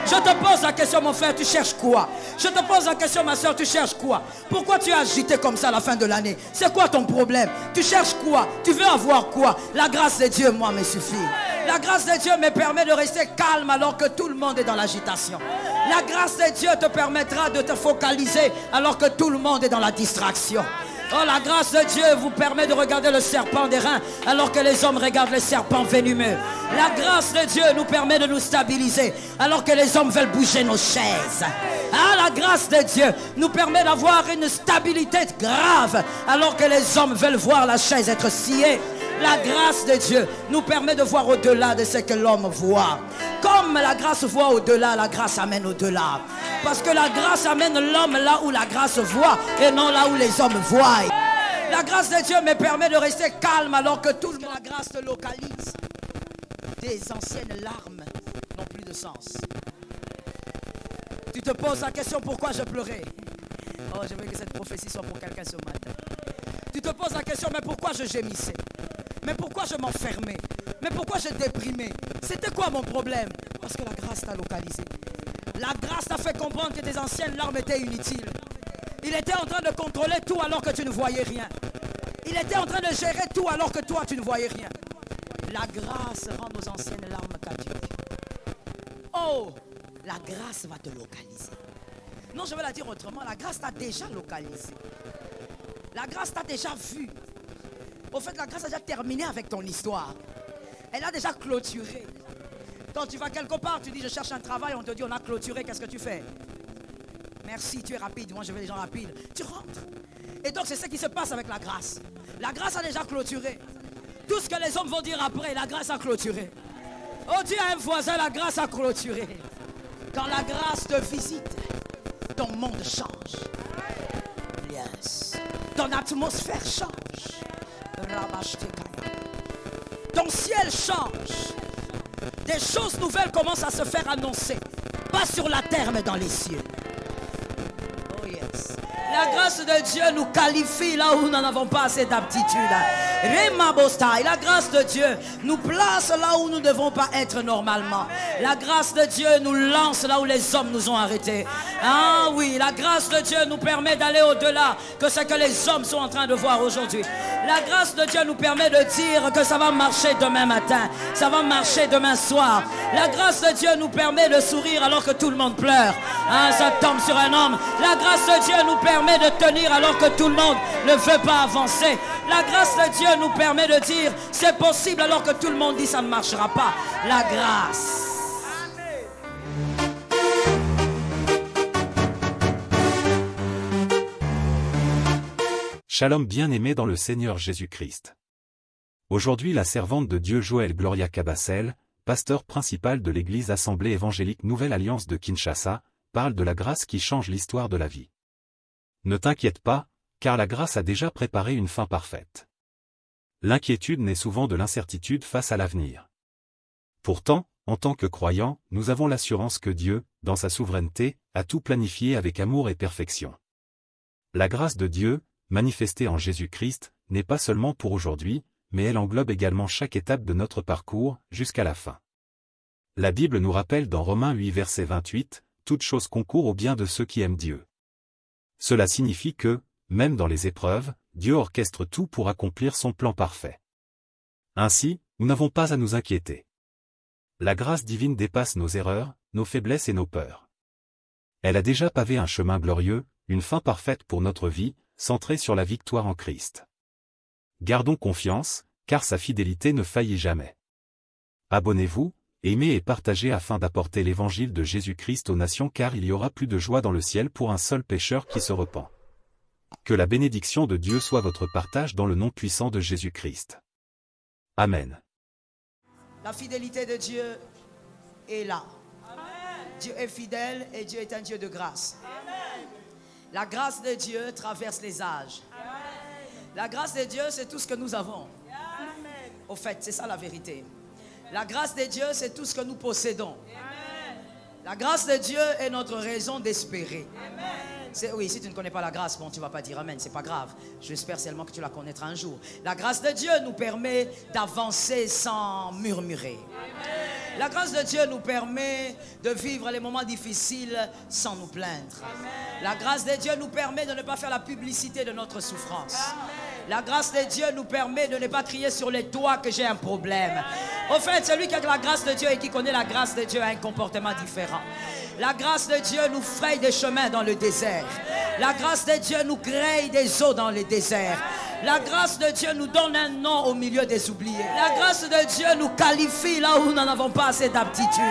Je te pose la question, mon frère, tu cherches quoi? Je te pose la question, ma soeur, tu cherches quoi? Pourquoi tu es agité comme ça à la fin de l'année? C'est quoi ton problème? Tu cherches quoi? Tu veux avoir quoi? La grâce de Dieu, moi, me suffit. La grâce de Dieu me permet de rester calme alors que tout le monde est dans l'agitation. La grâce de Dieu te permettra de te focaliser alors que tout le monde est dans la distraction. Oh, la grâce de Dieu vous permet de regarder le serpent des reins alors que les hommes regardent les serpents venimeux. La grâce de Dieu nous permet de nous stabiliser alors que les hommes veulent bouger nos chaises. Ah, la grâce de Dieu nous permet d'avoir une stabilité grave alors que les hommes veulent voir la chaise être sciée. La grâce de Dieu nous permet de voir au-delà de ce que l'homme voit. Comme la grâce voit au-delà, la grâce amène au-delà. Parce que la grâce amène l'homme là où la grâce voit et non là où les hommes voient. La grâce de Dieu me permet de rester calme alors que toute la grâce te localise. Des anciennes larmes n'ont plus de sens. Tu te poses la question pourquoi je pleurais. Oh, je veux que cette prophétie soit pour quelqu'un ce matin. Tu te poses la question, mais pourquoi je gémissais? Mais pourquoi je m'enfermais? Mais pourquoi je déprimais? C'était quoi mon problème? Parce que la grâce t'a localisé. La grâce t'a fait comprendre que tes anciennes larmes étaient inutiles. Il était en train de contrôler tout alors que tu ne voyais rien. Il était en train de gérer tout alors que toi tu ne voyais rien. La grâce rend nos anciennes larmes caduques. Oh, la grâce va te localiser. Non, je vais la dire autrement. La grâce t'a déjà localisé. La grâce t'a déjà vu. Au fait, la grâce a déjà terminé avec ton histoire. Elle a déjà clôturé. Quand tu vas quelque part, tu dis je cherche un travail, on te dit on a clôturé, qu'est-ce que tu fais? Merci, tu es rapide, moi je veux des gens rapides. Tu rentres. Et donc c'est ce qui se passe avec la grâce. La grâce a déjà clôturé. Tout ce que les hommes vont dire après, la grâce a clôturé. Oh, dis à un voisin, la grâce a clôturé. Quand la grâce te visite, ton monde change. Yes. Ton atmosphère change. Ton ciel change. Des choses nouvelles commencent à se faire annoncer. Pas sur la terre, mais dans les cieux. Oh yes. La grâce de Dieu nous qualifie là où nous n'en avons pas assez d'aptitude. La grâce de Dieu nous place là où nous ne devons pas être normalement. La grâce de Dieu nous lance là où les hommes nous ont arrêtés. Ah oui, la grâce de Dieu nous permet d'aller au-delà que ce que les hommes sont en train de voir aujourd'hui. La grâce de Dieu nous permet de dire que ça va marcher demain matin, ça va marcher demain soir. La grâce de Dieu nous permet de sourire alors que tout le monde pleure. Ah, ça tombe sur un homme. La grâce de Dieu nous permet de tenir alors que tout le monde ne veut pas avancer. La grâce de Dieu nous permet de dire c'est possible alors que tout le monde dit ça ne marchera pas. La grâce. Shalom bien-aimé dans le Seigneur Jésus-Christ. Aujourd'hui la servante de Dieu Joël Gloria Cabassel, pasteur principal de l'église Assemblée évangélique Nouvelle Alliance de Kinshasa, parle de la grâce qui change l'histoire de la vie. Ne t'inquiète pas, car la grâce a déjà préparé une fin parfaite. L'inquiétude naît souvent de l'incertitude face à l'avenir. Pourtant, en tant que croyants, nous avons l'assurance que Dieu, dans sa souveraineté, a tout planifié avec amour et perfection. La grâce de Dieu, manifestée en Jésus-Christ, n'est pas seulement pour aujourd'hui, mais elle englobe également chaque étape de notre parcours, jusqu'à la fin. La Bible nous rappelle dans Romains 8 verset 28, « Toute chose concourt au bien de ceux qui aiment Dieu ». Cela signifie que, même dans les épreuves, Dieu orchestre tout pour accomplir son plan parfait. Ainsi, nous n'avons pas à nous inquiéter. La grâce divine dépasse nos erreurs, nos faiblesses et nos peurs. Elle a déjà pavé un chemin glorieux, une fin parfaite pour notre vie, centrée sur la victoire en Christ. Gardons confiance, car sa fidélité ne faillit jamais. Abonnez-vous, aimez et partagez afin d'apporter l'évangile de Jésus-Christ aux nations car il y aura plus de joie dans le ciel pour un seul pécheur qui se repent. Que la bénédiction de Dieu soit votre partage dans le nom puissant de Jésus-Christ. Amen. La fidélité de Dieu est là. Amen. Dieu est fidèle et Dieu est un Dieu de grâce. Amen. La grâce de Dieu traverse les âges. Amen. La grâce de Dieu, c'est tout ce que nous avons. Amen. Au fait, c'est ça la vérité. La grâce de Dieu, c'est tout ce que nous possédons. Amen. La grâce de Dieu est notre raison d'espérer. Oui, si tu ne connais pas la grâce, bon, tu ne vas pas dire Amen, c'est pas grave. J'espère seulement que tu la connaîtras un jour. La grâce de Dieu nous permet d'avancer sans murmurer. Amen. La grâce de Dieu nous permet de vivre les moments difficiles sans nous plaindre. La grâce de Dieu nous permet de ne pas faire la publicité de notre souffrance. La grâce de Dieu nous permet de ne pas crier sur les toits que j'ai un problème. Au fait, celui qui a la grâce de Dieu et qui connaît la grâce de Dieu a un comportement différent. La grâce de Dieu nous fraye des chemins dans le désert. La grâce de Dieu nous crée des eaux dans le désert. La grâce de Dieu nous donne un nom au milieu des oubliés. La grâce de Dieu nous qualifie là où nous n'en avons pas assez d'aptitude.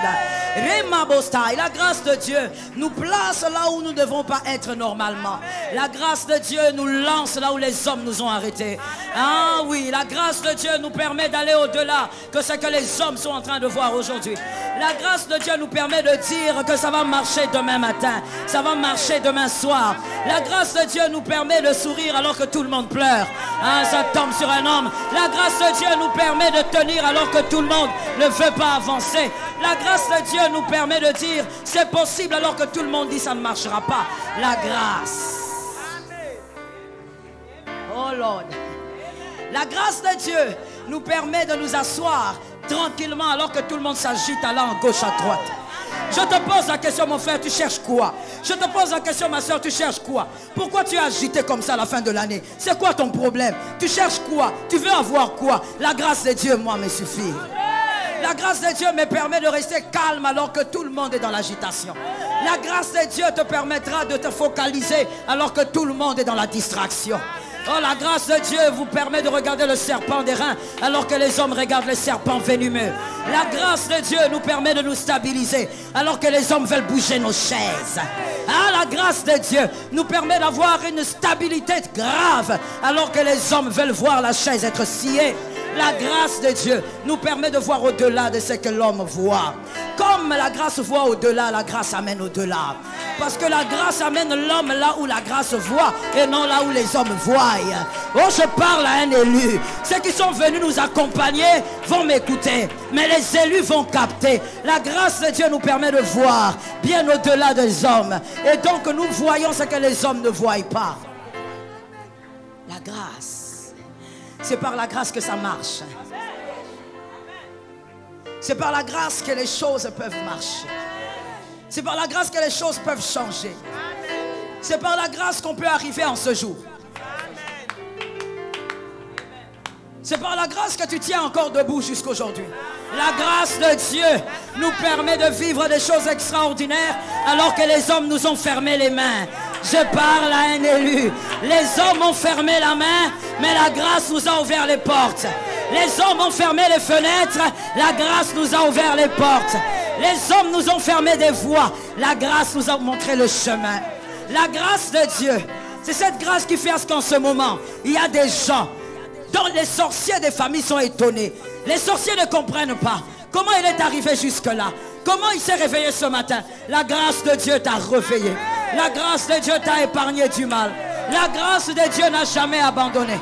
La grâce de Dieu nous place là où nous ne devons pas être normalement. La grâce de Dieu nous lance là où les hommes nous ont arrêtés. Ah oui, la grâce de Dieu nous permet d'aller au-delà que ce que les hommes sont en train de voir aujourd'hui. La grâce de Dieu nous permet de dire que ça va marcher demain matin, ça va marcher demain soir. La grâce de Dieu nous permet de sourire alors que tout le monde pleure. Ah, ça tombe sur un homme. La grâce de Dieu nous permet de tenir alors que tout le monde ne veut pas avancer. La grâce de Dieu nous permet de dire c'est possible alors que tout le monde dit ça ne marchera pas. La grâce. Oh Lord. La grâce de Dieu nous permet de nous asseoir tranquillement alors que tout le monde s'agite allant à gauche, à droite. Je te pose la question, mon frère, tu cherches quoi? Je te pose la question, ma soeur, tu cherches quoi? Pourquoi tu es agité comme ça à la fin de l'année? C'est quoi ton problème? Tu cherches quoi? Tu veux avoir quoi? La grâce de Dieu, moi, me suffit. La grâce de Dieu me permet de rester calme alors que tout le monde est dans l'agitation. La grâce de Dieu te permettra de te focaliser alors que tout le monde est dans la distraction. Oh, la grâce de Dieu vous permet de regarder le serpent des reins alors que les hommes regardent les serpents venimeux. La grâce de Dieu nous permet de nous stabiliser alors que les hommes veulent bouger nos chaises. Ah, la grâce de Dieu nous permet d'avoir une stabilité grave alors que les hommes veulent voir la chaise être sciée. La grâce de Dieu nous permet de voir au-delà de ce que l'homme voit. Comme la grâce voit au-delà, la grâce amène au-delà. Parce que la grâce amène l'homme là où la grâce voit et non là où les hommes voient. Oh, je parle à un élu. Ceux qui sont venus nous accompagner vont m'écouter. Mais les élus vont capter. La grâce de Dieu nous permet de voir bien au-delà des hommes. Et donc nous voyons ce que les hommes ne voient pas. La grâce. C'est par la grâce que ça marche. C'est par la grâce que les choses peuvent marcher. C'est par la grâce que les choses peuvent changer. C'est par la grâce qu'on peut arriver en ce jour. C'est par la grâce que tu tiens encore debout jusqu'aujourd'hui. La grâce de Dieu nous permet de vivre des choses extraordinaires alors que les hommes nous ont fermé les mains. Je parle à un élu. Les hommes ont fermé la main, mais la grâce nous a ouvert les portes. Les hommes ont fermé les fenêtres, la grâce nous a ouvert les portes. Les hommes nous ont fermé des voies, la grâce nous a montré le chemin. La grâce de Dieu, c'est cette grâce qui fait à ce qu'en ce moment, il y a des gens dont les sorciers des familles sont étonnés. Les sorciers ne comprennent pas comment il est arrivé jusque-là. Comment il s'est réveillé ce matin. La grâce de Dieu t'a réveillé. La grâce de Dieu t'a épargné du mal. La grâce de Dieu n'a jamais abandonné.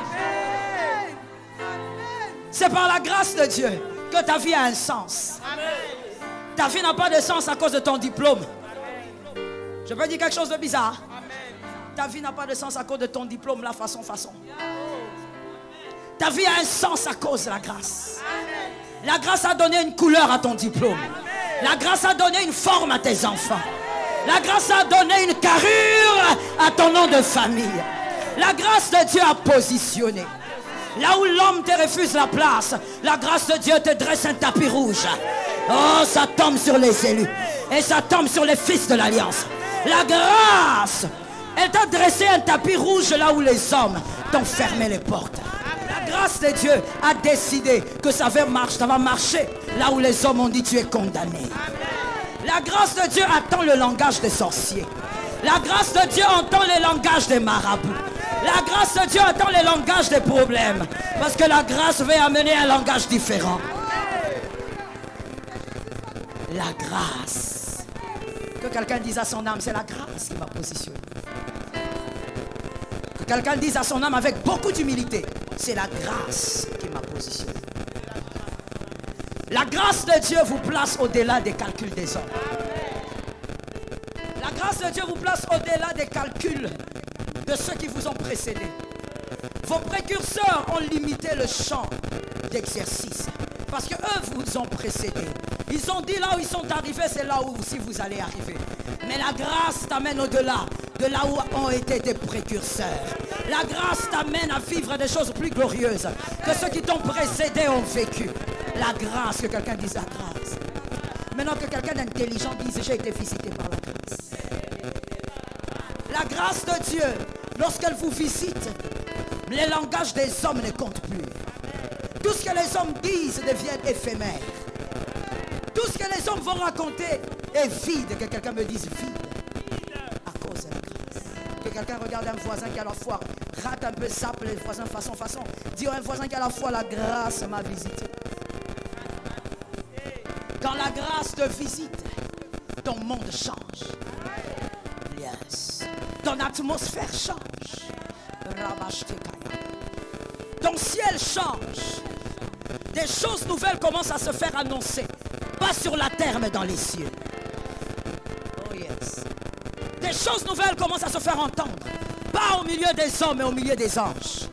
C'est par la grâce de Dieu que ta vie a un sens. Ta vie n'a pas de sens à cause de ton diplôme. Je peux dire quelque chose de bizarre. Ta vie n'a pas de sens à cause de ton diplôme, la façon. Ta vie a un sens à cause de la grâce. La grâce a donné une couleur à ton diplôme. La grâce a donné une forme à tes enfants. La grâce a donné une carrure à ton nom de famille. La grâce de Dieu a positionné. Là où l'homme te refuse la place, la grâce de Dieu te dresse un tapis rouge. Oh, ça tombe sur les élus. Et ça tombe sur les fils de l'Alliance. La grâce, elle t'a dressé un tapis rouge là où les hommes t'ont fermé les portes. La grâce de Dieu a décidé que ça va marcher là où les hommes ont dit tu es condamné. La grâce de Dieu attend le langage des sorciers. La grâce de Dieu entend le langage des marabouts. La grâce de Dieu attend le langage des problèmes. Parce que la grâce veut amener un langage différent. La grâce. Que quelqu'un dise à son âme, c'est la grâce qui m'a positionné. Que quelqu'un dise à son âme avec beaucoup d'humilité, c'est la grâce qui m'a positionné. La grâce de Dieu vous place au-delà des calculs des hommes. La grâce de Dieu vous place au-delà des calculs de ceux qui vous ont précédés. Vos précurseurs ont limité le champ d'exercice parce qu'eux vous ont précédés. Ils ont dit là où ils sont arrivés, c'est là où aussi vous allez arriver. Mais la grâce t'amène au-delà, de là où ont été des précurseurs. La grâce t'amène à vivre des choses plus glorieuses que ceux qui t'ont précédé ont vécu. La grâce, que quelqu'un dise la grâce. Maintenant que quelqu'un d'intelligent dise j'ai été visité par la grâce. La grâce de Dieu, lorsqu'elle vous visite, les langages des hommes ne comptent plus. Tout ce que les hommes disent devient éphémère. Tout ce que les hommes vont raconter est vide. Que quelqu'un me dise vide à cause de la grâce. Que quelqu'un regarde un voisin qui à la fois rate un peu, sape les voisins façon. Dis à un voisin qui à la fois la grâce m'a visité. Quand la grâce te visite, ton monde change. Yes. Ton atmosphère change. Ton ciel change. Des choses nouvelles commencent à se faire annoncer. Pas sur la terre, mais dans les cieux. Oh yes. Des choses nouvelles commencent à se faire entendre. Pas au milieu des hommes, mais au milieu des anges.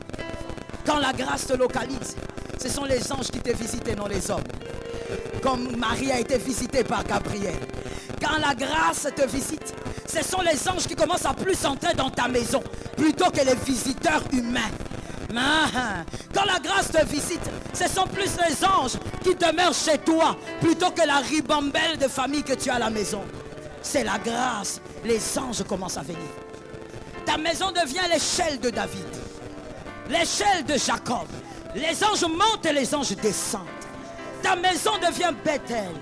Quand la grâce te localise, ce sont les anges qui te visitent et non les hommes. Comme Marie a été visitée par Gabriel. Quand la grâce te visite, ce sont les anges qui commencent à plus entrer dans ta maison plutôt que les visiteurs humains. Quand la grâce te visite, ce sont plus les anges qui demeurent chez toi plutôt que la ribambelle de famille que tu as à la maison. C'est la grâce. Les anges commencent à venir. Ta maison devient l'échelle de David, l'échelle de Jacob. Les anges montent et les anges descendent. Ta maison devient Bethel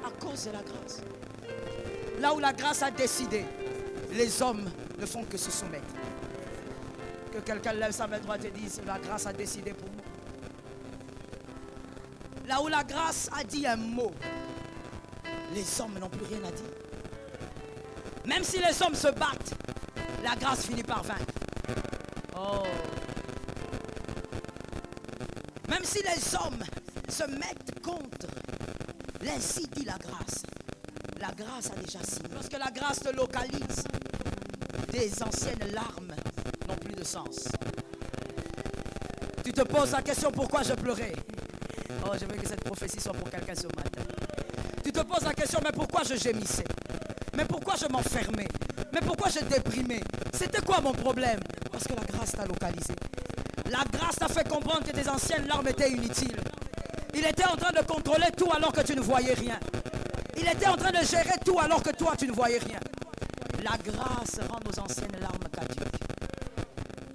à cause de la grâce. Là où la grâce a décidé, les hommes ne font que se soumettre. Que quelqu'un lève sa main droite et dise la grâce a décidé pour moi. Là où la grâce a dit un mot, les hommes n'ont plus rien à dire. Même si les hommes se battent, la grâce finit par vaincre. Oh. Même si les hommes se mettent contre, l'ainsi dit la grâce a déjà signé. Lorsque la grâce te localise, des anciennes larmes n'ont plus de sens. Tu te poses la question pourquoi je pleurais. Oh, je veux que cette prophétie soit pour quelqu'un ce matin. Tu te poses la question, mais pourquoi je gémissais? Mais pourquoi je m'enfermais? Mais pourquoi je déprimais? C'était quoi mon problème? Parce que la grâce t'a localisé. La grâce t'a fait comprendre que tes anciennes larmes étaient inutiles. Il était en train de contrôler tout alors que tu ne voyais rien. Il était en train de gérer tout alors que toi tu ne voyais rien. La grâce rend nos anciennes larmes caduques.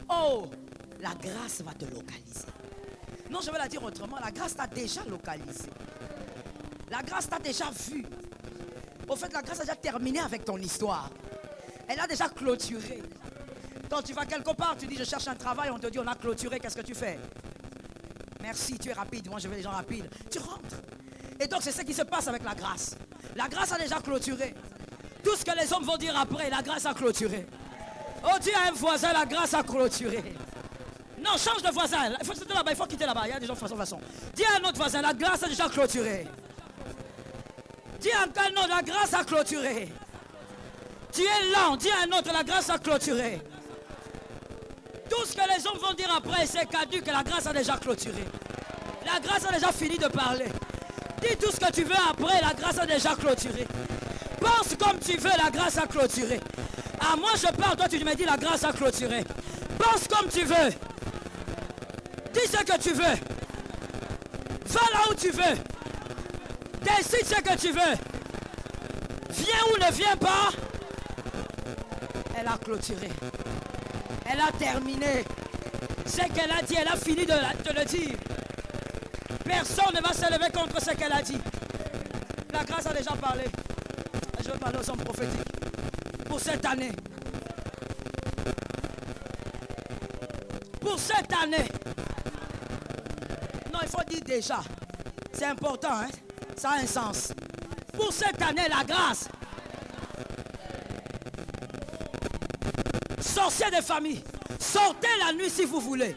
Oh, la grâce va te localiser. Non, je vais la dire autrement. La grâce t'a déjà localisé. La grâce t'a déjà vu. Au fait, la grâce a déjà terminé avec ton histoire. Elle a déjà clôturé. Quand tu vas quelque part, tu dis je cherche un travail, on te dit on a clôturé, qu'est-ce que tu fais? Merci, tu es rapide, moi je veux les gens rapides. Tu rentres. Et donc c'est ce qui se passe avec la grâce. La grâce a déjà clôturé. Tout ce que les hommes vont dire après, la grâce a clôturé. Oh, dis à un voisin, la grâce a clôturé. Non, change de voisin. Il faut quitter là-bas, il faut quitter là-bas. Il y a des gens de façon. Dis à un autre voisin, la grâce a déjà clôturé. Dis à un autre, la grâce a clôturé. Tu es lent, dis à un autre, la grâce a clôturé. Tout ce que les hommes vont dire après, c'est caduc, que la grâce a déjà clôturé. La grâce a déjà fini de parler. Dis tout ce que tu veux après, la grâce a déjà clôturé. Pense comme tu veux, la grâce a clôturé. Ah, moi je parle, toi tu me dis la grâce a clôturé. Pense comme tu veux. Dis ce que tu veux. Va là où tu veux. Décide ce que tu veux. Viens ou ne viens pas. Elle a clôturé. Elle a terminé. Ce qu'elle a dit, elle a fini de le dire. Personne ne va se lever contre ce qu'elle a dit. La grâce a déjà parlé. Je veux parler aux hommes prophétiques. Pour cette année. Pour cette année. Non, il faut dire déjà. C'est important, hein? Ça a un sens. Pour cette année, la grâce. Sorciers de famille. Sortez la nuit si vous voulez.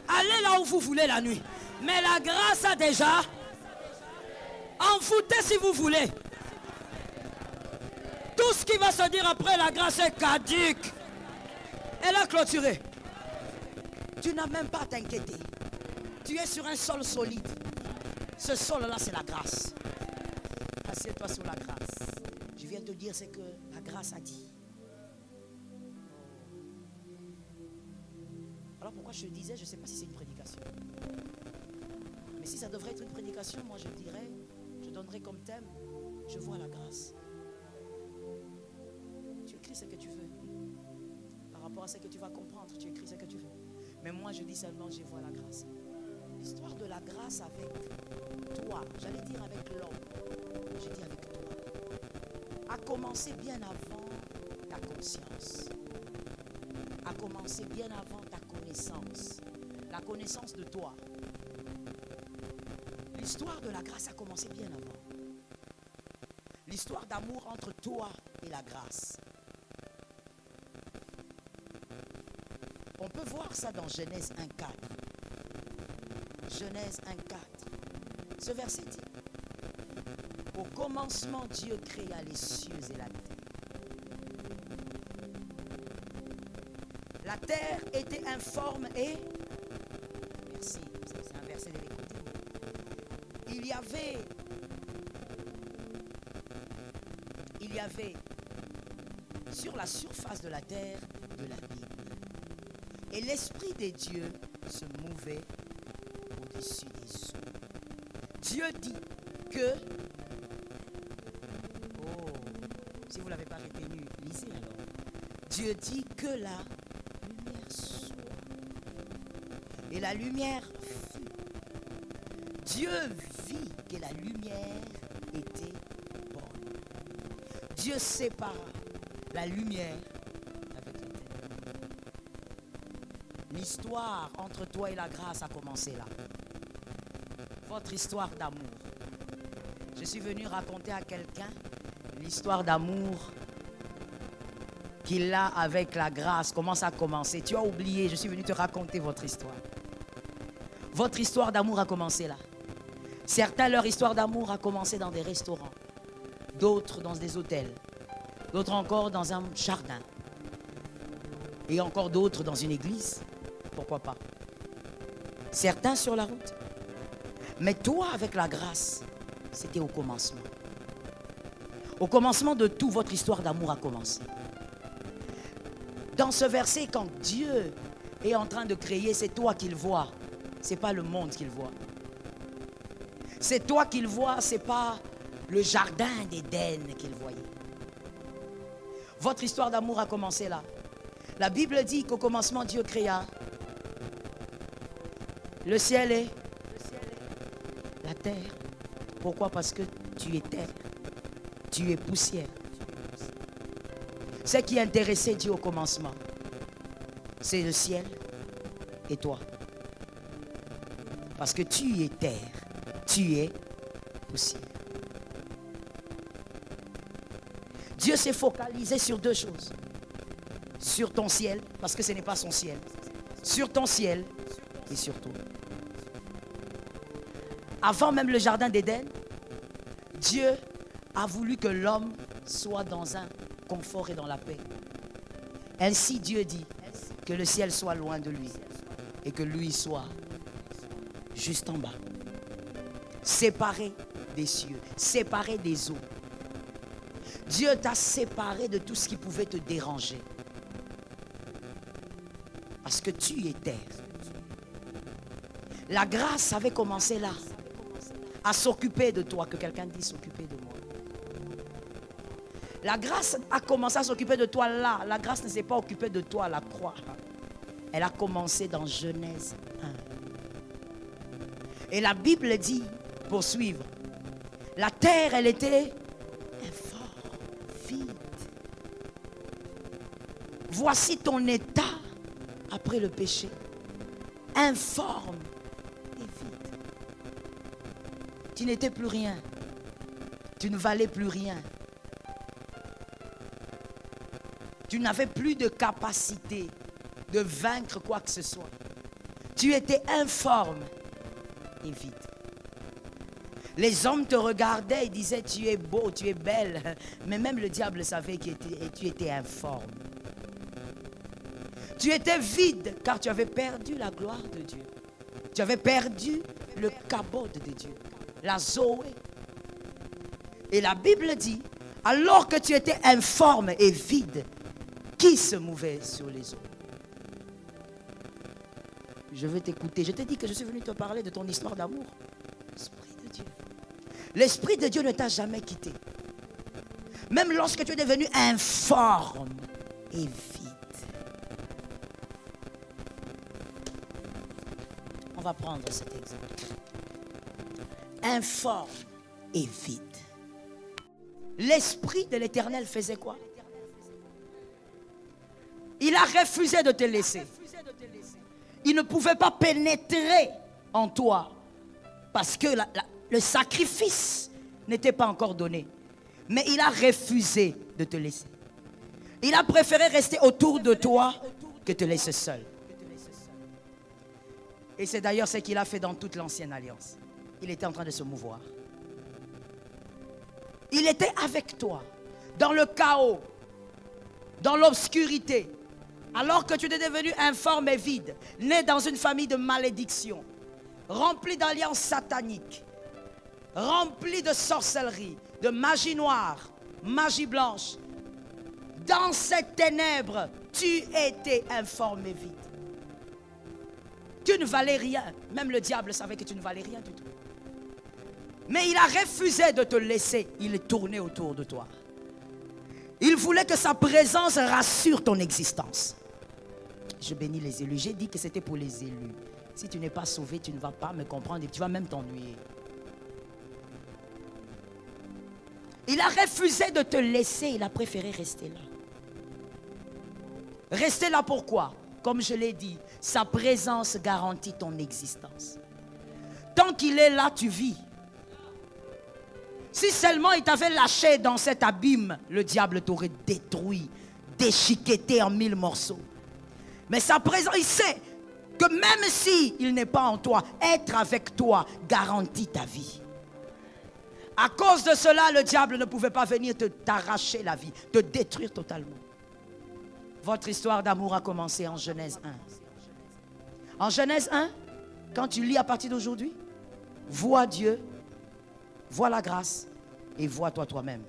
Allez là où vous voulez la nuit. Mais la grâce a déjà. Enfoutez si vous voulez. Tout ce qui va se dire après la grâce est caduque. Elle a clôturé. Tu n'as même pas à t'inquiéter. Tu es sur un sol solide. Ce sol-là, c'est la grâce. Assieds-toi sur la grâce. Je viens te dire, c'est que la grâce a dit. Alors pourquoi je te disais, je ne sais pas si c'est une prédication. Mais si ça devrait être une prédication, moi je dirais, je donnerais comme thème, je vois la grâce. Tu écris ce que tu veux. Par rapport à ce que tu vas comprendre, tu écris ce que tu veux. Mais moi je dis seulement, je vois la grâce. L'histoire de la grâce avec toi, j'allais dire avec l'homme, je dis avec toi, a commencé bien avant ta conscience. A commencé bien avant ta connaissance. La connaissance de toi. L'histoire de la grâce a commencé bien avant. L'histoire d'amour entre toi et la grâce. On peut voir ça dans Genèse 1,4. Genèse 1,4. Ce verset dit, au commencement, Dieu créa les cieux et la terre. La terre était informe et... Merci, c'est un verset de l'écoute. Il y avait sur la surface de la terre de l'abîme. Et l'Esprit des dieux se mouvait au-dessus des eaux. Dieu dit que... Oh, si vous ne l'avez pas retenu, lisez alors. Dieu dit que la lumière soit. Et la lumière fut. Dieu vit que la lumière était bonne. Dieu sépara la lumière avec la ténèbres. L'histoire entre toi et la grâce a commencé là. Votre histoire d'amour. Je suis venu raconter à quelqu'un l'histoire d'amour qu'il a avec la grâce. Comment ça a commencé? Tu as oublié, je suis venu te raconter votre histoire. Votre histoire d'amour a commencé là. Certains, leur histoire d'amour a commencé dans des restaurants. D'autres dans des hôtels. D'autres encore dans un jardin. Et encore d'autres dans une église. Pourquoi pas? Certains sur la route. Mais toi, avec la grâce, c'était au commencement. Au commencement de tout, votre histoire d'amour a commencé. Dans ce verset, quand Dieu est en train de créer, c'est toi qu'il voit. Ce n'est pas le monde qu'il voit. C'est toi qu'il voit, ce n'est pas le jardin d'Éden qu'il voyait. Votre histoire d'amour a commencé là. La Bible dit qu'au commencement, Dieu créa le ciel et la terre. Pourquoi? Parce que tu es terre. Tu es poussière. Ce qui intéressait Dieu au commencement, c'est le ciel et toi. Parce que tu es terre. Tu es poussière. Dieu s'est focalisé sur deux choses. Sur ton ciel, parce que ce n'est pas son ciel. Sur ton ciel et sur toi. Avant même le jardin d'Éden, Dieu a voulu que l'homme soit dans un confort et dans la paix. Ainsi Dieu dit que le ciel soit loin de lui et que lui soit juste en bas. Séparé des cieux, séparé des eaux. Dieu t'a séparé de tout ce qui pouvait te déranger. Parce que tu es terre. La grâce avait commencé là. À s'occuper de toi. Que quelqu'un dise s'occuper de moi. La grâce a commencé à s'occuper de toi là. La grâce ne s'est pas occupée de toi à la croix. Elle a commencé dans Genèse 1. Et la Bible dit, pour suivre, la terre, elle était informe, vide. Voici ton état après le péché. Informe et vide. Tu n'étais plus rien. Tu ne valais plus rien. Tu n'avais plus de capacité de vaincre quoi que ce soit. Tu étais informe et vide. Les hommes te regardaient et disaient tu es beau, tu es belle. Mais même le diable savait que tu étais informe. Tu étais vide car tu avais perdu la gloire de Dieu. Tu avais perdu le cabot de Dieu. la Zoé. Et la Bible dit, alors que tu étais informe et vide, qui se mouvait sur les eaux? Je veux t'écouter. Je t'ai dit que je suis venu te parler de ton histoire d'amour. L'Esprit de Dieu. L'Esprit de Dieu ne t'a jamais quitté. Même lorsque tu es devenu informe et vide. On va prendre cet exemple. Informe et vide. L'Esprit de l'Éternel faisait quoi? Il a refusé de te laisser. Il ne pouvait pas pénétrer en toi parce que le sacrifice n'était pas encore donné. Mais il a refusé de te laisser. Il a préféré rester autour de toi que te laisser seul. Et c'est d'ailleurs ce qu'il a fait dans toute l'ancienne alliance. Il était en train de se mouvoir. Il était avec toi, dans le chaos, dans l'obscurité, alors que tu étais devenu informe et vide, né dans une famille de malédiction, rempli d'alliances sataniques, rempli de sorcellerie, de magie noire, magie blanche. Dans cette ténèbre, tu étais informe et vide. Tu ne valais rien. Même le diable savait que tu ne valais rien du tout. Mais il a refusé de te laisser. Il est tourné autour de toi. Il voulait que sa présence rassure ton existence. Je bénis les élus. J'ai dit que c'était pour les élus. Si tu n'es pas sauvé, tu ne vas pas me comprendre et tu vas même t'ennuyer. Il a refusé de te laisser. Il a préféré rester là. Rester là pourquoi? Comme je l'ai dit, sa présence garantit ton existence. Tant qu'il est là, tu vis. Si seulement il t'avait lâché dans cet abîme, le diable t'aurait détruit, déchiqueté en 1000 morceaux. Mais sa présence, il sait que même s'il n'est pas en toi, être avec toi garantit ta vie. À cause de cela, le diable ne pouvait pas venir t'arracher la vie, te détruire totalement. Votre histoire d'amour a commencé en Genèse 1. En Genèse 1, quand tu lis à partir d'aujourd'hui, vois Dieu, vois la grâce et vois-toi toi-même.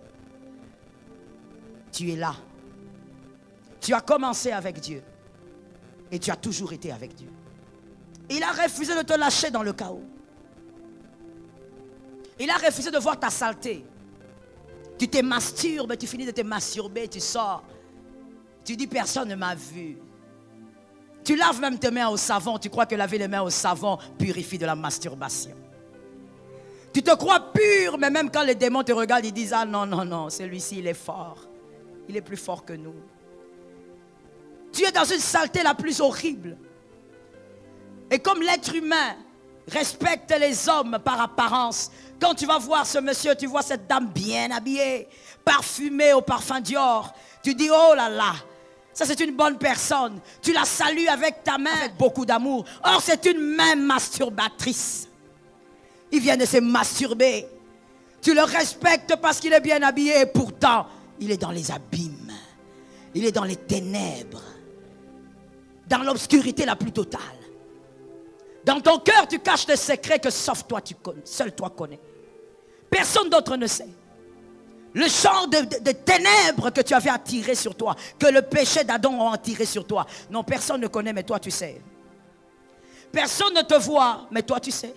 Tu es là. Tu as commencé avec Dieu et tu as toujours été avec Dieu. Il a refusé de te lâcher dans le chaos. Il a refusé de voir ta saleté. Tu te masturbes, tu finis de te masturber, tu sors. Tu dis personne ne m'a vu. Tu laves même tes mains au savon. Tu crois que laver les mains au savon purifie de la masturbation. Tu te crois pur, mais même quand les démons te regardent, ils disent, ah non, non, non, celui-ci il est fort. Il est plus fort que nous. Tu es dans une saleté la plus horrible. Et comme l'être humain respecte les hommes par apparence, quand tu vas voir ce monsieur, tu vois cette dame bien habillée, parfumée au parfum Dior, tu dis, oh là là, ça c'est une bonne personne. Tu la salues avec ta main, avec beaucoup d'amour. Or c'est une main masturbatrice. Il vient de se masturber. Tu le respectes parce qu'il est bien habillé et pourtant, il est dans les abîmes. Il est dans les ténèbres. Dans l'obscurité la plus totale. Dans ton cœur, tu caches des secrets que sauf toi, seul toi connais. Personne d'autre ne sait. Le champ de ténèbres que tu avais attiré sur toi, que le péché d'Adam a attiré sur toi. Non, personne ne connaît, mais toi tu sais. Personne ne te voit, mais toi tu sais.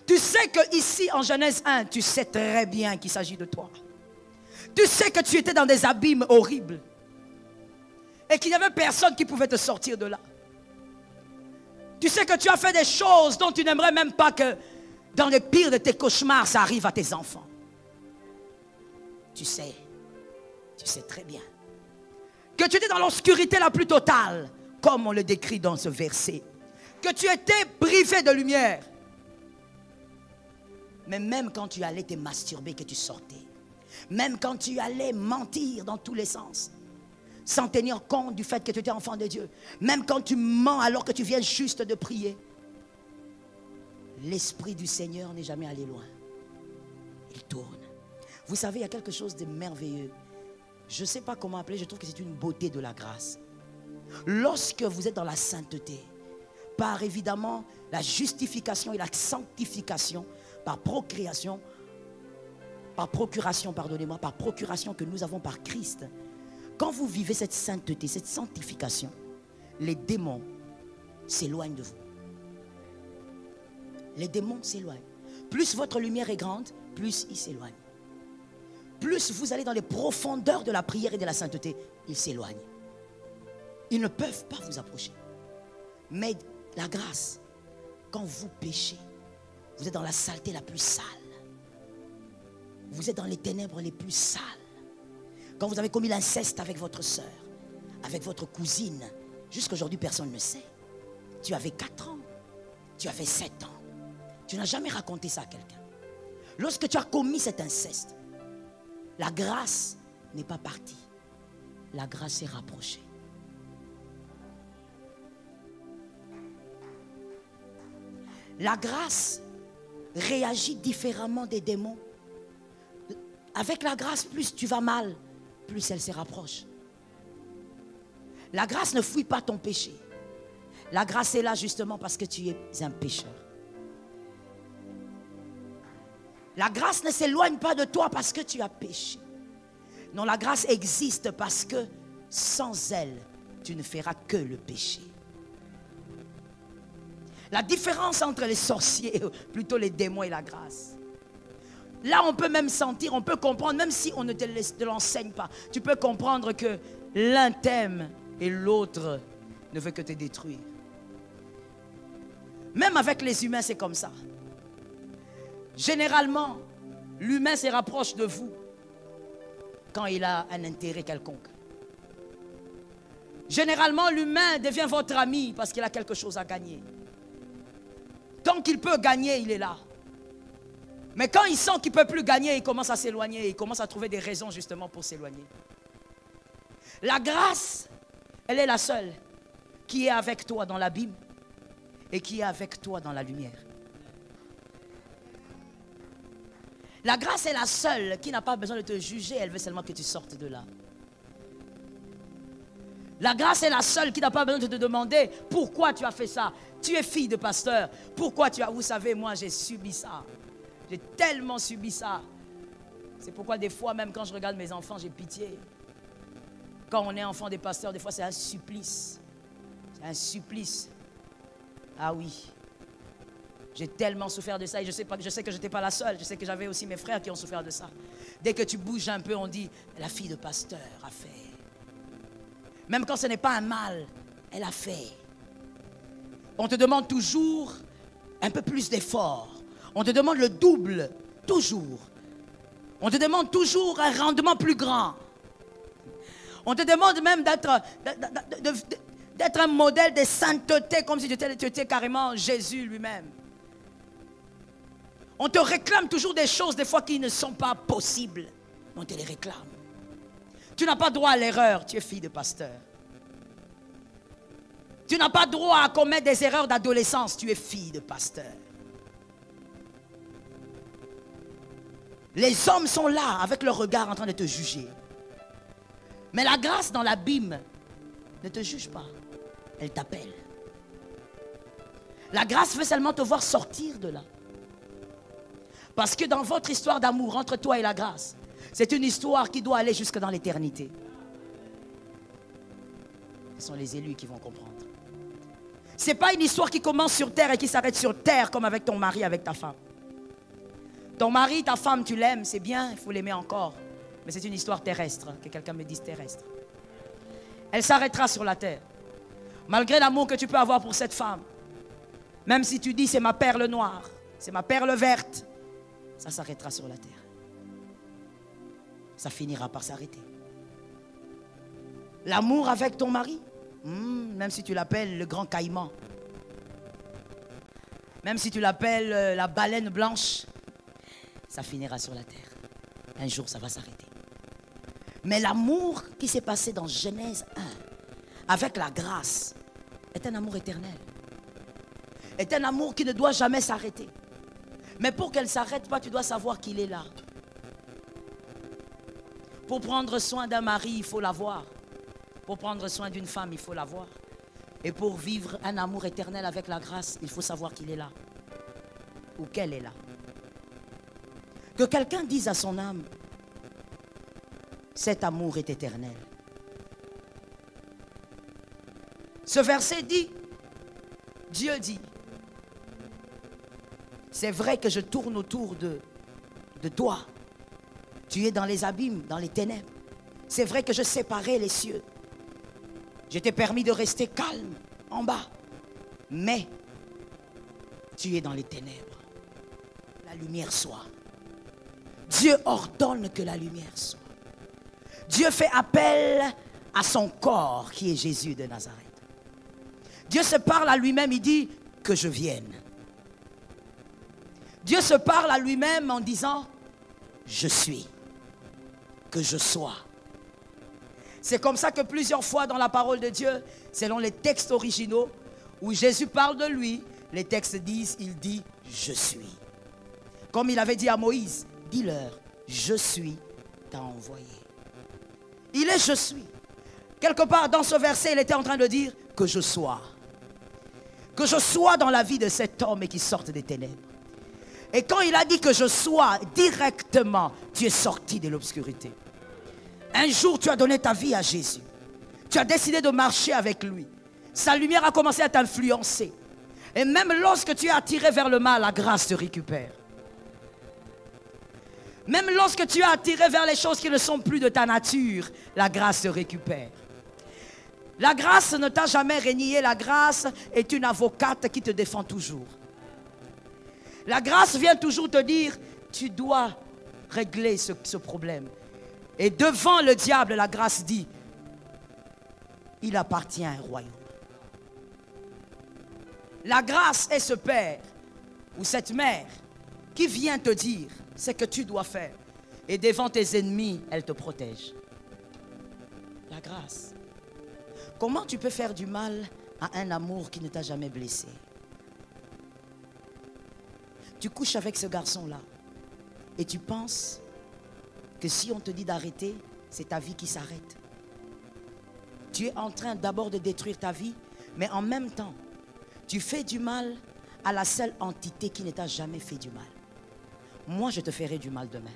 Tu sais que ici en Genèse 1, tu sais très bien qu'il s'agit de toi. Tu sais que tu étais dans des abîmes horribles. Et qu'il n'y avait personne qui pouvait te sortir de là. Tu sais que tu as fait des choses dont tu n'aimerais même pas que dans le pire de tes cauchemars, ça arrive à tes enfants. Tu sais très bien. Que tu étais dans l'obscurité la plus totale, comme on le décrit dans ce verset. Que tu étais privé de lumière. Mais même quand tu allais te masturber, que tu sortais. Même quand tu allais mentir dans tous les sens. Sans tenir compte du fait que tu étais enfant de Dieu. Même quand tu mens alors que tu viens juste de prier. L'Esprit du Seigneur n'est jamais allé loin. Il tourne. Vous savez, il y a quelque chose de merveilleux. Je ne sais pas comment appeler, je trouve que c'est une beauté de la grâce. Lorsque vous êtes dans la sainteté, par évidemment la justification et la sanctification, par procuration, pardonnez-moi, par procuration que nous avons par Christ. Quand vous vivez cette sainteté, cette sanctification, les démons s'éloignent de vous. Les démons s'éloignent. Plus votre lumière est grande, plus ils s'éloignent. Plus vous allez dans les profondeurs de la prière et de la sainteté, ils s'éloignent. Ils ne peuvent pas vous approcher. Mais la grâce, quand vous péchez, vous êtes dans la saleté la plus sale. Vous êtes dans les ténèbres les plus sales. Quand vous avez commis l'inceste avec votre soeur, avec votre cousine, jusqu'à aujourd'hui personne ne sait. Tu avais 4 ans, tu avais 7 ans. Tu n'as jamais raconté ça à quelqu'un. Lorsque tu as commis cet inceste, la grâce n'est pas partie. La grâce est rapprochée. La grâce réagit différemment des démons. Avec la grâce, plus tu vas mal, plus elle se rapproche. La grâce ne fuit pas ton péché. La grâce est là justement parce que tu es un pécheur. La grâce ne s'éloigne pas de toi parce que tu as péché. Non, la grâce existe parce que sans elle, tu ne feras que le péché. La différence entre les sorciers, plutôt les démons et la grâce. Là, on peut même sentir, on peut comprendre, même si on ne te l'enseigne pas, tu peux comprendre que l'un t'aime et l'autre ne veut que te détruire. Même avec les humains, c'est comme ça. Généralement, l'humain se rapproche de vous quand il a un intérêt quelconque. Généralement, l'humain devient votre ami parce qu'il a quelque chose à gagner. Tant qu'il peut gagner, il est là. Mais quand il sent qu'il ne peut plus gagner, il commence à s'éloigner. Il commence à trouver des raisons justement pour s'éloigner. La grâce, elle est la seule qui est avec toi dans l'abîme et qui est avec toi dans la lumière. La grâce est la seule qui n'a pas besoin de te juger. Elle veut seulement que tu sortes de là. La grâce est la seule qui n'a pas besoin de te demander pourquoi tu as fait ça. Tu es fille de pasteur. Pourquoi tu as... Vous savez, moi j'ai subi ça. J'ai tellement subi ça. C'est pourquoi des fois, même quand je regarde mes enfants, j'ai pitié. Quand on est enfant des pasteurs, des fois c'est un supplice. C'est un supplice. Ah oui. J'ai tellement souffert de ça et je sais que je n'étais pas la seule. Je sais que j'avais aussi mes frères qui ont souffert de ça. Dès que tu bouges un peu, on dit, la fille de pasteur a fait. Même quand ce n'est pas un mal, elle a fait. On te demande toujours un peu plus d'effort. On te demande le double, toujours. On te demande toujours un rendement plus grand. On te demande même d'être un modèle de sainteté, comme si tu étais carrément Jésus lui-même. On te réclame toujours des choses, des fois, qui ne sont pas possibles. On te les réclame. Tu n'as pas droit à l'erreur, tu es fille de pasteur. Tu n'as pas droit à commettre des erreurs d'adolescence, tu es fille de pasteur. Les hommes sont là, avec leur regard en train de te juger. Mais la grâce dans l'abîme ne te juge pas, elle t'appelle. La grâce veut seulement te voir sortir de là. Parce que dans votre histoire d'amour entre toi et la grâce, c'est une histoire qui doit aller jusque dans l'éternité. Ce sont les élus qui vont comprendre. Ce n'est pas une histoire qui commence sur terre et qui s'arrête sur terre comme avec ton mari, avec ta femme. Ton mari, ta femme, tu l'aimes, c'est bien, il faut l'aimer encore. Mais c'est une histoire terrestre, que quelqu'un me dise terrestre. Elle s'arrêtera sur la terre. Malgré l'amour que tu peux avoir pour cette femme, même si tu dis c'est ma perle noire, c'est ma perle verte, ça s'arrêtera sur la terre. Ça finira par s'arrêter. L'amour avec ton mari, même si tu l'appelles le grand caïman, même si tu l'appelles la baleine blanche, ça finira sur la terre. Un jour, ça va s'arrêter. Mais l'amour qui s'est passé dans Genèse 1, avec la grâce, est un amour éternel. Est un amour qui ne doit jamais s'arrêter. Mais pour qu'elle ne s'arrête pas, tu dois savoir qu'il est là. Pour prendre soin d'un mari, il faut l'avoir. Pour prendre soin d'une femme, il faut l'avoir. Et pour vivre un amour éternel avec la grâce, il faut savoir qu'il est là. Ou qu'elle est là. Que quelqu'un dise à son âme, cet amour est éternel. Ce verset dit, Dieu dit, c'est vrai que je tourne autour de toi. Tu es dans les abîmes, dans les ténèbres. C'est vrai que je séparais les cieux. Je t'ai permis de rester calme en bas. Mais tu es dans les ténèbres. La lumière soit. Dieu ordonne que la lumière soit. Dieu fait appel à son corps qui est Jésus de Nazareth. Dieu se parle à lui-même, il dit que je vienne. Dieu se parle à lui-même en disant je suis, que je sois. C'est comme ça que plusieurs fois dans la parole de Dieu, selon les textes originaux, où Jésus parle de lui, les textes disent, il dit je suis. Comme il avait dit à Moïse, dis-leur, je suis t'a envoyé. Il est je suis. Quelque part dans ce verset, il était en train de dire que je sois. Que je sois dans la vie de cet homme et qui sorte des ténèbres. Et quand il a dit que je sois, directement, tu es sorti de l'obscurité. Un jour, tu as donné ta vie à Jésus. Tu as décidé de marcher avec lui. Sa lumière a commencé à t'influencer. Et même lorsque tu es attiré vers le mal, la grâce te récupère. Même lorsque tu es attiré vers les choses qui ne sont plus de ta nature, la grâce te récupère. La grâce ne t'a jamais renié. La grâce est une avocate qui te défend toujours. La grâce vient toujours te dire, tu dois régler ce problème. Et devant le diable, la grâce dit, il appartient à un royaume. La grâce est ce père ou cette mère qui vient te dire ce que tu dois faire. Et devant tes ennemis, elle te protège. La grâce. Comment tu peux faire du mal à un amour qui ne t'a jamais blessé? Tu couches avec ce garçon-là et tu penses que si on te dit d'arrêter, c'est ta vie qui s'arrête. Tu es en train d'abord de détruire ta vie, mais en même temps, tu fais du mal à la seule entité qui ne t'a jamais fait du mal. Moi, je te ferai du mal demain.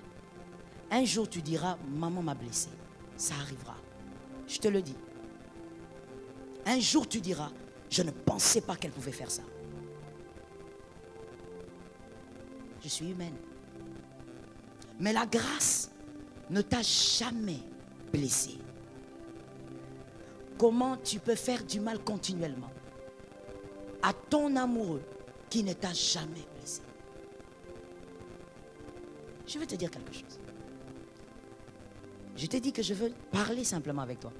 Un jour, tu diras, maman m'a blessé. Ça arrivera. Je te le dis. Un jour, tu diras, je ne pensais pas qu'elle pouvait faire ça. Je suis humaine. Mais la grâce ne t'a jamais blessé. Comment tu peux faire du mal continuellement à ton amoureux qui ne t'a jamais blessé? Je veux te dire quelque chose. Je t'ai dit que je veux parler simplement avec toi.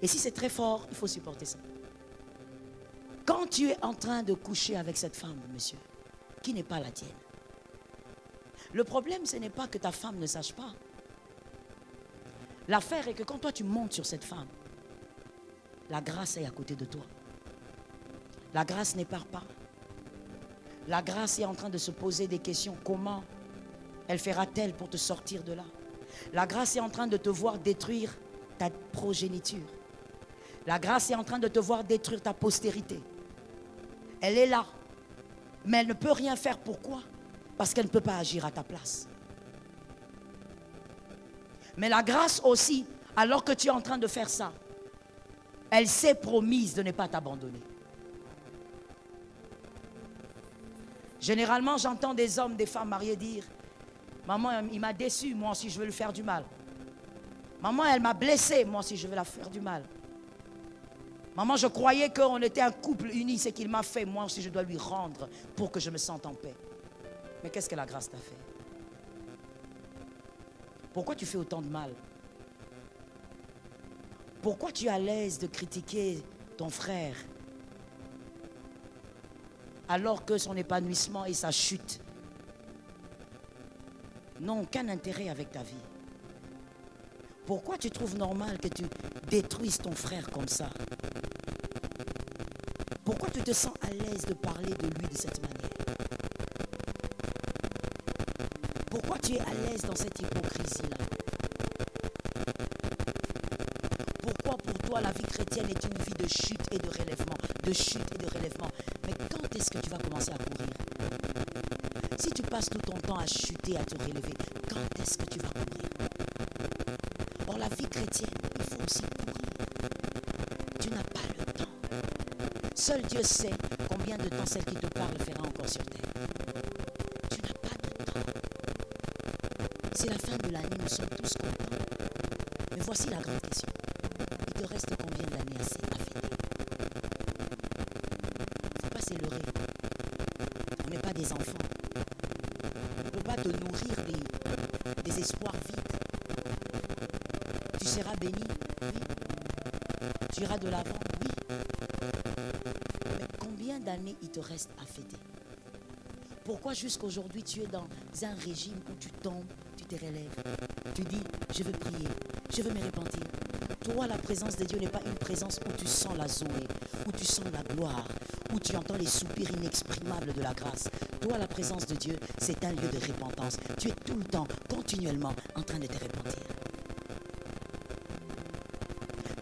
Et si c'est très fort, il faut supporter ça. Quand tu es en train de coucher avec cette femme, monsieur, qui n'est pas la tienne, le problème, ce n'est pas que ta femme ne sache pas. L'affaire est que quand toi tu montes sur cette femme, la grâce est à côté de toi. La grâce n'épare pas. La grâce est en train de se poser des questions. Comment elle fera-t-elle pour te sortir de là? La grâce est en train de te voir détruire ta progéniture. La grâce est en train de te voir détruire ta postérité. Elle est là. Mais elle ne peut rien faire. Pourquoi? Parce qu'elle ne peut pas agir à ta place. Mais la grâce aussi, alors que tu es en train de faire ça, elle s'est promise de ne pas t'abandonner. Généralement, j'entends des hommes, des femmes mariées dire, maman, il m'a déçu, moi aussi je veux lui faire du mal. Maman, elle m'a blessé, moi aussi je veux la faire du mal. Maman, je croyais qu'on était un couple uni, c'est qu'il m'a fait, moi aussi je dois lui rendre pour que je me sente en paix. Mais qu'est-ce que la grâce t'a fait? Pourquoi tu fais autant de mal? Pourquoi tu es à l'aise de critiquer ton frère alors que son épanouissement et sa chute n'ont aucun intérêt avec ta vie? Pourquoi tu trouves normal que tu détruises ton frère comme ça? Pourquoi tu te sens à l'aise de parler de lui de cette manière? Pourquoi tu es à l'aise dans cette hypocrisie-là? Pourquoi pour toi la vie chrétienne est une vie de chute et de relèvement? De chute et de relèvement. Mais quand est-ce que tu vas commencer à courir? Si tu passes tout ton temps à chuter, à te relever, quand est-ce que tu vas courir? Or, la vie chrétienne, il faut aussi courir. Tu n'as pas le temps. Seul Dieu sait combien de temps celle qui te parle fera encore sur terre. Tu n'as pas de temps. C'est la fin de l'année, nous sommes tous contents. Mais voici la grande question. Il te reste combien d'années à fêter? Il ne faut pas s'élever. On n'est pas des enfants. On ne peut pas te nourrir des espoirs vides. Tu seras béni, oui. Tu iras de l'avant, oui. Mais combien d'années il te reste à fêter? Pourquoi jusqu'aujourd'hui tu es dans un régime où tu tombes, tu te relèves? Tu dis, je veux prier, je veux me repentir. Toi, la présence de Dieu n'est pas une présence où tu sens la zoé, où tu sens la gloire, où tu entends les soupirs inexprimables de la grâce. Toi, la présence de Dieu, c'est un lieu de repentance. Tu es tout le temps, continuellement, en train de te repentir.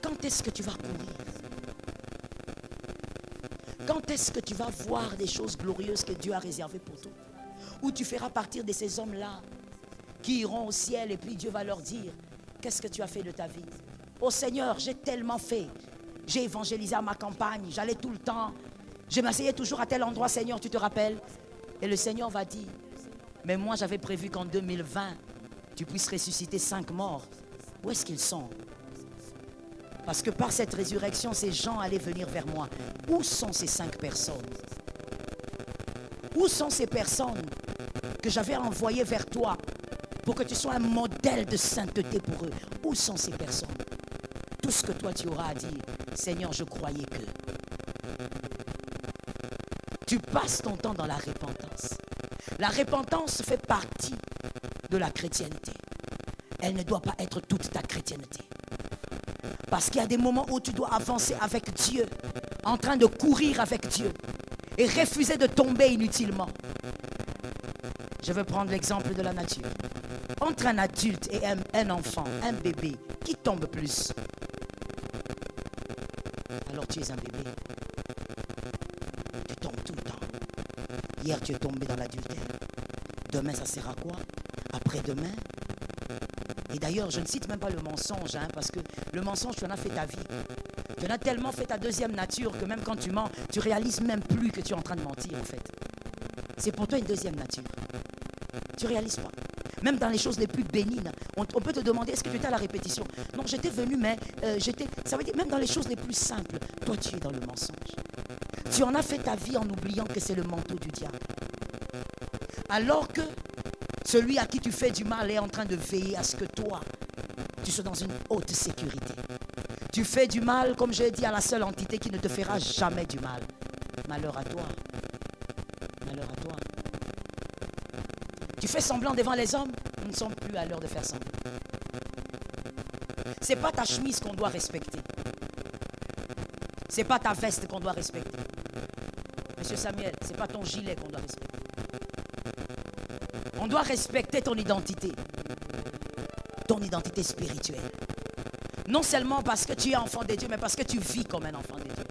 Quand est-ce que tu vas courir? Quand est-ce que tu vas voir des choses glorieuses que Dieu a réservées pour toi? Où tu feras partir de ces hommes-là qui iront au ciel et puis Dieu va leur dire, qu'est-ce que tu as fait de ta vie? Oh Seigneur, j'ai tellement fait. J'ai évangélisé à ma campagne, j'allais tout le temps. Je m'asseyais toujours à tel endroit, Seigneur, tu te rappelles? Et le Seigneur va dire, mais moi j'avais prévu qu'en 2020, tu puisses ressusciter 5 morts. Où est-ce qu'ils sont? Parce que par cette résurrection, ces gens allaient venir vers moi. Où sont ces 5 personnes? Où sont ces personnes que j'avais envoyées vers toi pour que tu sois un modèle de sainteté pour eux? Où sont ces personnes? Tout ce que toi tu auras à dire, Seigneur, je croyais que. Tu passes ton temps dans la repentance. La repentance fait partie de la chrétienté. Elle ne doit pas être toute ta chrétienté. Parce qu'il y a des moments où tu dois avancer avec Dieu, en train de courir avec Dieu et refuser de tomber inutilement. Je veux prendre l'exemple de la nature. Entre un adulte et un enfant, un bébé, qui tombe plus? Alors tu es un bébé. Tu tombes tout le temps. Hier tu es tombé dans l'adultère. Demain ça sert à quoi? Après-demain? Et d'ailleurs je ne cite même pas le mensonge, parce que le mensonge tu en as fait ta vie. Tu en as tellement fait ta deuxième nature que même quand tu mens, tu réalises même plus que tu es en train de mentir en fait. C'est pour toi une deuxième nature. Tu réalises pas. Même dans les choses les plus bénignes, on peut te demander, est-ce que tu étais à la répétition? Non, j'étais venu, mais j'étais... Ça veut dire, même dans les choses les plus simples, toi tu es dans le mensonge. Tu en as fait ta vie en oubliant que c'est le manteau du diable. Alors que celui à qui tu fais du mal est en train de veiller à ce que toi, tu sois dans une haute sécurité. Tu fais du mal, comme je l'ai dit, à la seule entité qui ne te fera jamais du mal. Malheur à toi. Malheur à toi. Tu fais semblant devant les hommes, nous ne sommes plus à l'heure de faire semblant. Ce n'est pas ta chemise qu'on doit respecter. Ce n'est pas ta veste qu'on doit respecter. Monsieur Samuel, ce n'est pas ton gilet qu'on doit respecter. On doit respecter ton identité spirituelle. Non seulement parce que tu es enfant de Dieu, mais parce que tu vis comme un enfant de Dieu.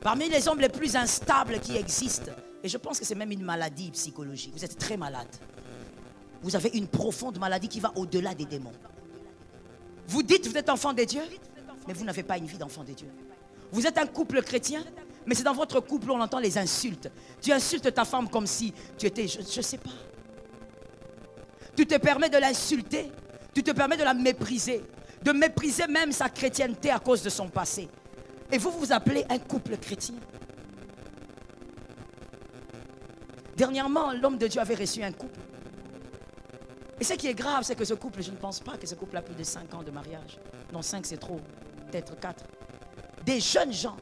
Parmi les hommes les plus instables qui existent, et je pense que c'est même une maladie psychologique, vous êtes très malade. Vous avez une profonde maladie qui va au-delà des démons. Vous dites que vous êtes enfant de Dieu, mais vous n'avez pas une vie d'enfant de Dieu. Vous êtes un couple chrétien, mais c'est dans votre couple où on entend les insultes. Tu insultes ta femme comme si tu étais, je ne sais pas. Tu te permets de l'insulter, tu te permets de mépriser même sa chrétienté à cause de son passé. Et vous vous appelez un couple chrétien. Dernièrement, l'homme de Dieu avait reçu un couple. Et ce qui est grave, c'est que ce couple, je ne pense pas que ce couple a plus de 5 ans de mariage. Non, 5 c'est trop, peut-être 4. Des jeunes gens.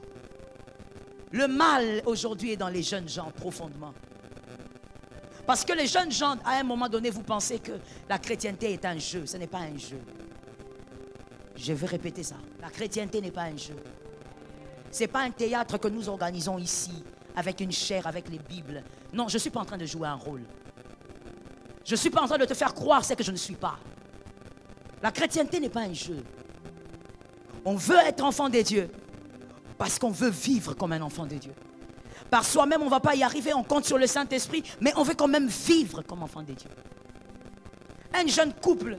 Le mal aujourd'hui est dans les jeunes gens profondément. Parce que les jeunes gens, à un moment donné, vous pensez que la chrétienté est un jeu. Ce n'est pas un jeu. Je vais répéter ça. La chrétienté n'est pas un jeu. Ce n'est pas un théâtre que nous organisons ici, avec une chaire, avec les Bibles. Non, je ne suis pas en train de jouer un rôle. Je ne suis pas en train de te faire croire ce que je ne suis pas. La chrétienté n'est pas un jeu. On veut être enfant de Dieu parce qu'on veut vivre comme un enfant de Dieu. Par soi-même, on ne va pas y arriver, on compte sur le Saint-Esprit, mais on veut quand même vivre comme enfant de Dieu. Un jeune couple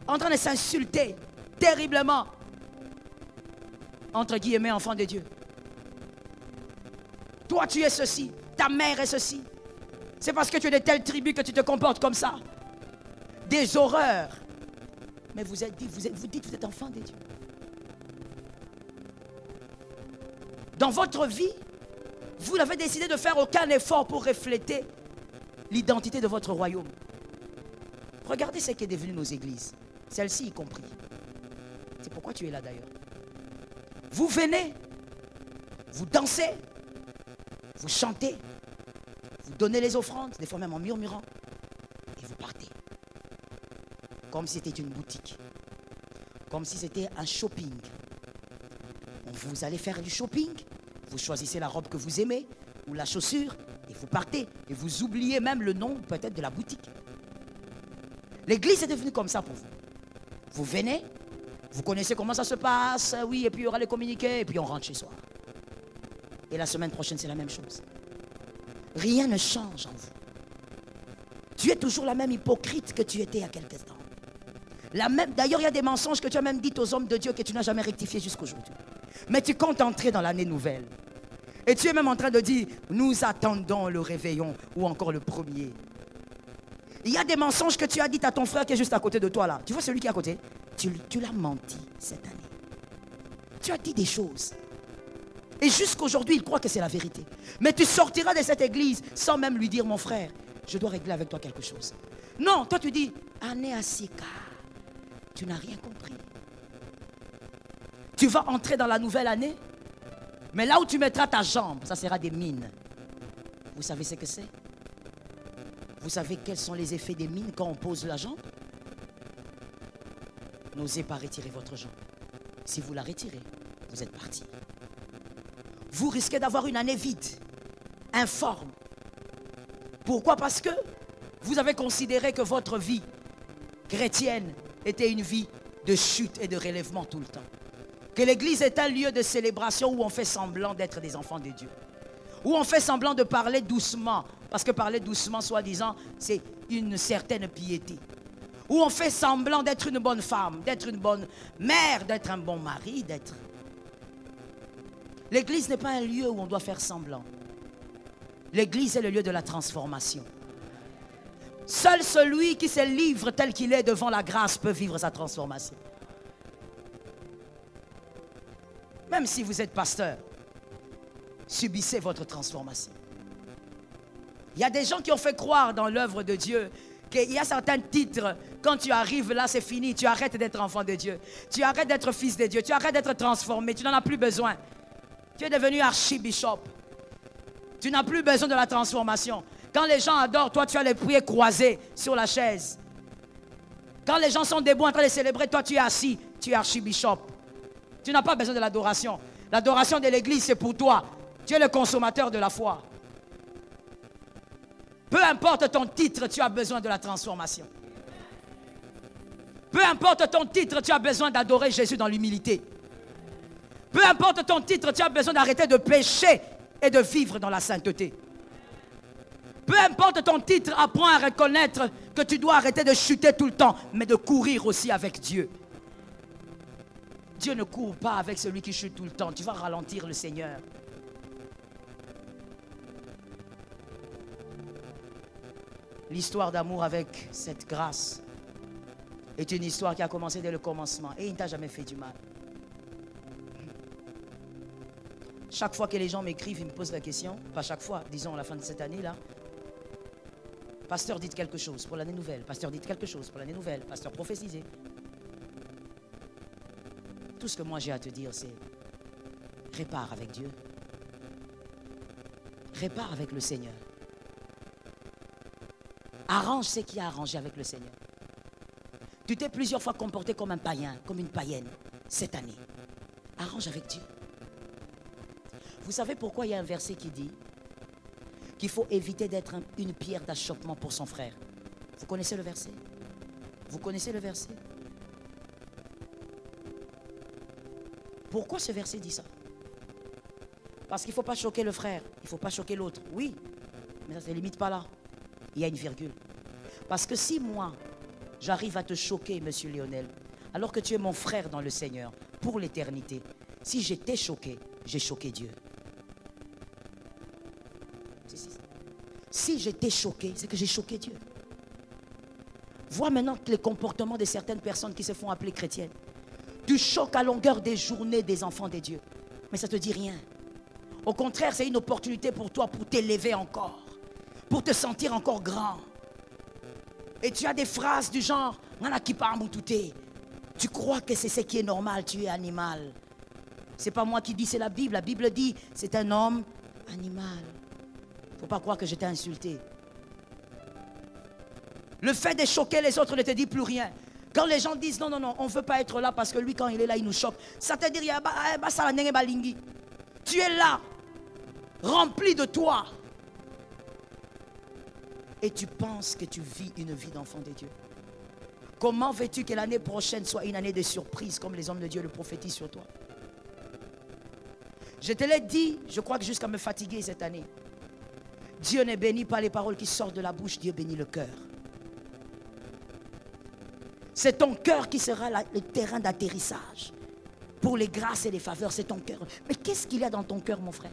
en train de s'insulter terriblement, entre guillemets, enfant de Dieu. Toi, tu es ceci, ta mère est ceci. C'est parce que tu es de telle tribu que tu te comportes comme ça. Des horreurs. Mais vous dites que vous êtes enfant de Dieu. Dans votre vie, vous n'avez décidé de faire aucun effort pour refléter l'identité de votre royaume. Regardez ce qui est devenu nos églises, celles-ci y compris. C'est pourquoi tu es là d'ailleurs. Vous venez, vous dansez, vous chantez, vous donnez les offrandes, des fois même en murmurant, et vous partez. Comme si c'était une boutique, comme si c'était un shopping. Vous allez faire du shopping, vous choisissez la robe que vous aimez, ou la chaussure, et vous partez. Et vous oubliez même le nom peut-être de la boutique. L'église est devenue comme ça pour vous. Vous venez, vous connaissez comment ça se passe, oui, et puis il y aura les communiqués, et puis on rentre chez soi. Et la semaine prochaine, c'est la même chose. Rien ne change en vous. Tu es toujours la même hypocrite que tu étais il y a quelques temps. D'ailleurs, il y a des mensonges que tu as même dit aux hommes de Dieu que tu n'as jamais rectifié jusqu'aujourd'hui. Mais tu comptes entrer dans l'année nouvelle. Et tu es même en train de dire, nous attendons le réveillon ou encore le premier. Il y a des mensonges que tu as dit à ton frère qui est juste à côté de toi là. Tu vois celui qui est à côté? Tu l'as menti cette année. Tu as dit des choses. Et jusqu'aujourd'hui, il croit que c'est la vérité. Mais tu sortiras de cette église sans même lui dire, mon frère, je dois régler avec toi quelque chose. Non, toi tu dis, Ané Asika, tu n'as rien compris. Tu vas entrer dans la nouvelle année, mais là où tu mettras ta jambe, ça sera des mines. Vous savez ce que c'est? Vous savez quels sont les effets des mines quand on pose la jambe? N'osez pas retirer votre jambe. Si vous la retirez, vous êtes parti. Vous risquez d'avoir une année vide, informe. Pourquoi? Parce que vous avez considéré que votre vie chrétienne était une vie de chute et de relèvement tout le temps. Que l'église est un lieu de célébration où on fait semblant d'être des enfants de Dieu. Où on fait semblant de parler doucement. Parce que parler doucement, soi-disant, c'est une certaine piété. Où on fait semblant d'être une bonne femme, d'être une bonne mère, d'être un bon mari, d'être... L'église n'est pas un lieu où on doit faire semblant. L'église est le lieu de la transformation. Seul celui qui se livre tel qu'il est devant la grâce peut vivre sa transformation. Même si vous êtes pasteur, subissez votre transformation. Il y a des gens qui ont fait croire dans l'œuvre de Dieu qu'il y a certains titres, quand tu arrives là, c'est fini. Tu arrêtes d'être enfant de Dieu. Tu arrêtes d'être fils de Dieu. Tu arrêtes d'être transformé. Tu n'en as plus besoin. Tu es devenu archibishop. Tu n'as plus besoin de la transformation. Quand les gens adorent, toi, tu as les pieds croisés sur la chaise. Quand les gens sont debout en train de célébrer, toi, tu es assis. Tu es archibishop. Tu n'as pas besoin de l'adoration. L'adoration de l'église, c'est pour toi. Tu es le consommateur de la foi. Peu importe ton titre, tu as besoin de la transformation. Peu importe ton titre, tu as besoin d'adorer Jésus dans l'humilité. Peu importe ton titre, tu as besoin d'arrêter de pécher et de vivre dans la sainteté. Peu importe ton titre, apprends à reconnaître que tu dois arrêter de chuter tout le temps, mais de courir aussi avec Dieu. Dieu ne court pas avec celui qui chute tout le temps. Tu vas ralentir le Seigneur. L'histoire d'amour avec cette grâce est une histoire qui a commencé dès le commencement et il ne t'a jamais fait du mal. Chaque fois que les gens m'écrivent, ils me posent la question, pas chaque fois, disons à la fin de cette année-là, pasteur, dites quelque chose pour l'année nouvelle, pasteur, dites quelque chose pour l'année nouvelle, pasteur, prophétisez. Tout ce que moi j'ai à te dire, c'est répare avec Dieu, répare avec le Seigneur. Arrange ce qui a arrangé avec le Seigneur. Tu t'es plusieurs fois comporté comme un païen, comme une païenne cette année. Arrange avec Dieu. Vous savez pourquoi il y a un verset qui dit qu'il faut éviter d'être une pierre d'achoppement pour son frère? Vous connaissez le verset? Vous connaissez le verset? Pourquoi ce verset dit ça? Parce qu'il ne faut pas choquer le frère, il ne faut pas choquer l'autre. Oui, mais ça ne se limite pas là. Il y a une virgule. Parce que si moi, j'arrive à te choquer, monsieur Lionel, alors que tu es mon frère dans le Seigneur, pour l'éternité, si j'étais choqué, j'ai choqué Dieu. Si j'étais choqué, c'est que j'ai choqué Dieu. Vois maintenant les comportements de certaines personnes qui se font appeler chrétiennes. Tu choques à longueur des journées des enfants des dieux. Mais ça ne te dit rien. Au contraire, c'est une opportunité pour toi pour t'élever encore. Pour te sentir encore grand. Et tu as des phrases du genre, tu crois que c'est ce qui est normal, tu es animal. C'est pas moi qui dis, c'est la Bible. La Bible dit, c'est un homme animal. Il ne faut pas croire que je t'ai insulté. Le fait de choquer les autres ne te dit plus rien. Quand les gens disent, non, on ne veut pas être là parce que lui, quand il est là, il nous choque. Ça te dit, tu es là, rempli de toi. Et tu penses que tu vis une vie d'enfant de Dieu. Comment veux-tu que l'année prochaine soit une année de surprise comme les hommes de Dieu le prophétisent sur toi? Je te l'ai dit, je crois que jusqu'à me fatiguer cette année. Dieu ne bénit pas les paroles qui sortent de la bouche, Dieu bénit le cœur. C'est ton cœur qui sera le terrain d'atterrissage pour les grâces et les faveurs, c'est ton cœur. Mais qu'est-ce qu'il y a dans ton cœur, mon frère?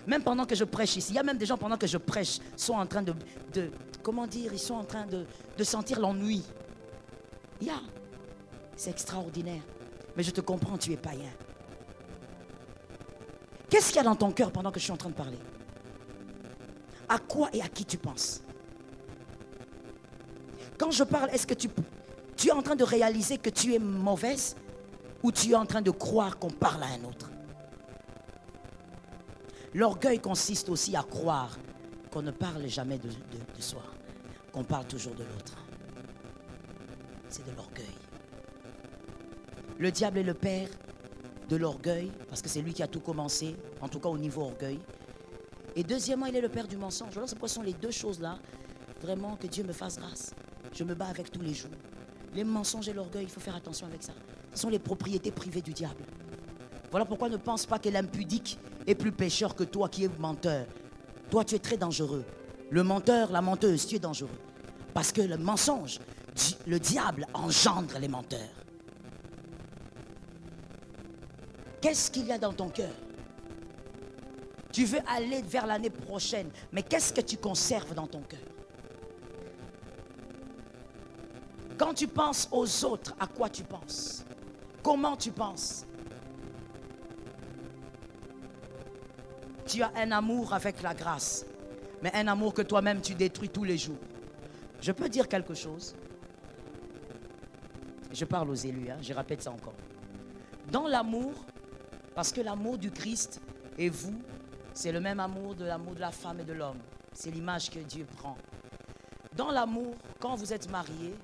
Même pendant que je prêche ici, il y a même des gens pendant que je prêche sont en train de comment dire, ils sont en train de sentir l'ennui. C'est extraordinaire. Mais je te comprends, tu es païen. Qu'est-ce qu'il y a dans ton cœur pendant que je suis en train de parler? À quoi et à qui tu penses? Quand je parle, est-ce que tu es en train de réaliser que tu es mauvaise ou tu es en train de croire qu'on parle à un autre? L'orgueil consiste aussi à croire qu'on ne parle jamais de soi, qu'on parle toujours de l'autre. C'est de l'orgueil. Le diable est le père de l'orgueil, parce que c'est lui qui a tout commencé, en tout cas au niveau orgueil. Et deuxièmement, il est le père du mensonge. Alors, ce sont les deux choses-là, vraiment que Dieu me fasse grâce. Je me bats avec tous les jours. Les mensonges et l'orgueil, il faut faire attention avec ça. Ce sont les propriétés privées du diable. Voilà pourquoi ne pense pas que l'impudique est plus pécheur que toi qui es menteur. Toi, tu es très dangereux. Le menteur, la menteuse, tu es dangereux. Parce que le mensonge, le diable engendre les menteurs. Qu'est-ce qu'il y a dans ton cœur? Tu veux aller vers l'année prochaine, mais qu'est-ce que tu conserves dans ton cœur? Quand tu penses aux autres, à quoi tu penses? Comment tu penses? Tu as un amour avec la grâce, mais un amour que toi-même tu détruis tous les jours. Je peux dire quelque chose? Je parle aux élus, je répète ça encore. Dans l'amour, parce que l'amour du Christ et vous, c'est le même amour de la femme et de l'homme. C'est l'image que Dieu prend. Dans l'amour, quand vous êtes mariés,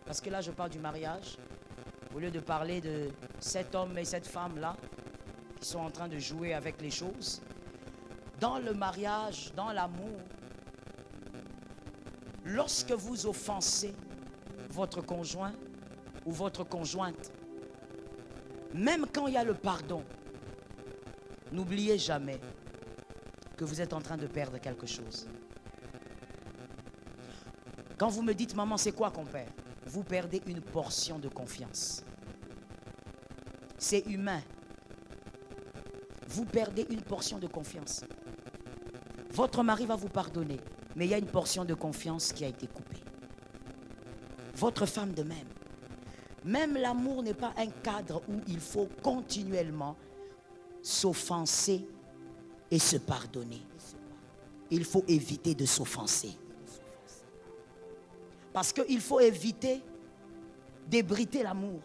parce que là je parle du mariage, au lieu de parler de cet homme et cette femme-là, qui sont en train de jouer avec les choses, dans le mariage, dans l'amour, lorsque vous offensez votre conjoint ou votre conjointe, même quand il y a le pardon, n'oubliez jamais que vous êtes en train de perdre quelque chose. Quand vous me dites, maman, c'est quoi qu'on perd? Vous perdez une portion de confiance. C'est humain. Vous perdez une portion de confiance. Votre mari va vous pardonner, mais il y a une portion de confiance qui a été coupée. Votre femme de même. Même l'amour n'est pas un cadre où il faut continuellement s'offenser et se pardonner. Il faut éviter de s'offenser. Parce qu'il faut éviter d'ébruiter l'amour.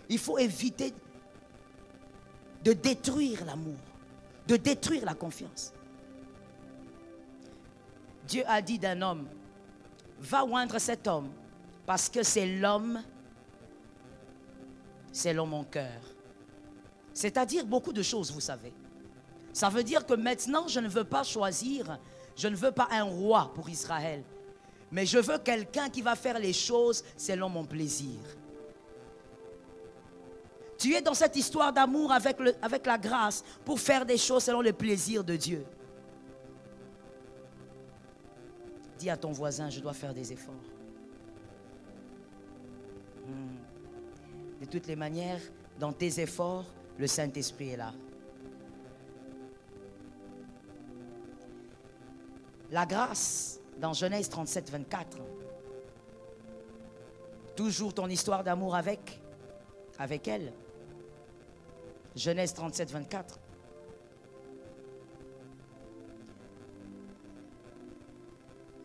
Il faut éviter de détruire l'amour, de détruire la confiance. Dieu a dit d'un homme, va oindre cet homme, parce que c'est l'homme selon mon cœur. C'est-à-dire beaucoup de choses, vous savez. Ça veut dire que maintenant, je ne veux pas choisir, je ne veux pas un roi pour Israël, mais je veux quelqu'un qui va faire les choses selon mon plaisir. Tu es dans cette histoire d'amour avec la grâce pour faire des choses selon le plaisir de Dieu. Dis à ton voisin, je dois faire des efforts. De toutes les manières, dans tes efforts, le Saint-Esprit est là. La grâce, dans Genèse 37, 24. Toujours ton histoire d'amour avec elle. Genèse 37, 24.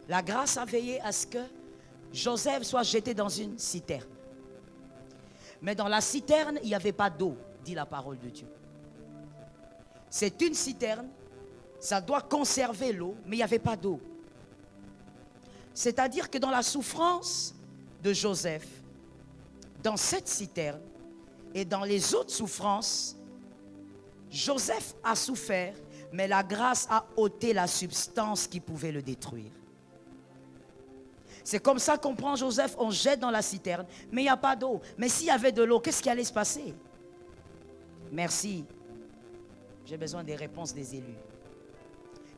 La grâce a veillé à ce que Joseph soit jeté dans une citerne. Mais dans la citerne, il n'y avait pas d'eau, dit la parole de Dieu. C'est une citerne, ça doit conserver l'eau, mais il n'y avait pas d'eau. C'est-à-dire que dans la souffrance de Joseph, dans cette citerne et dans les autres souffrances, Joseph a souffert, mais la grâce a ôté la substance qui pouvait le détruire. C'est comme ça qu'on prend Joseph, on jette dans la citerne, mais il n'y a pas d'eau. Mais s'il y avait de l'eau, qu'est-ce qui allait se passer? Merci. J'ai besoin des réponses des élus.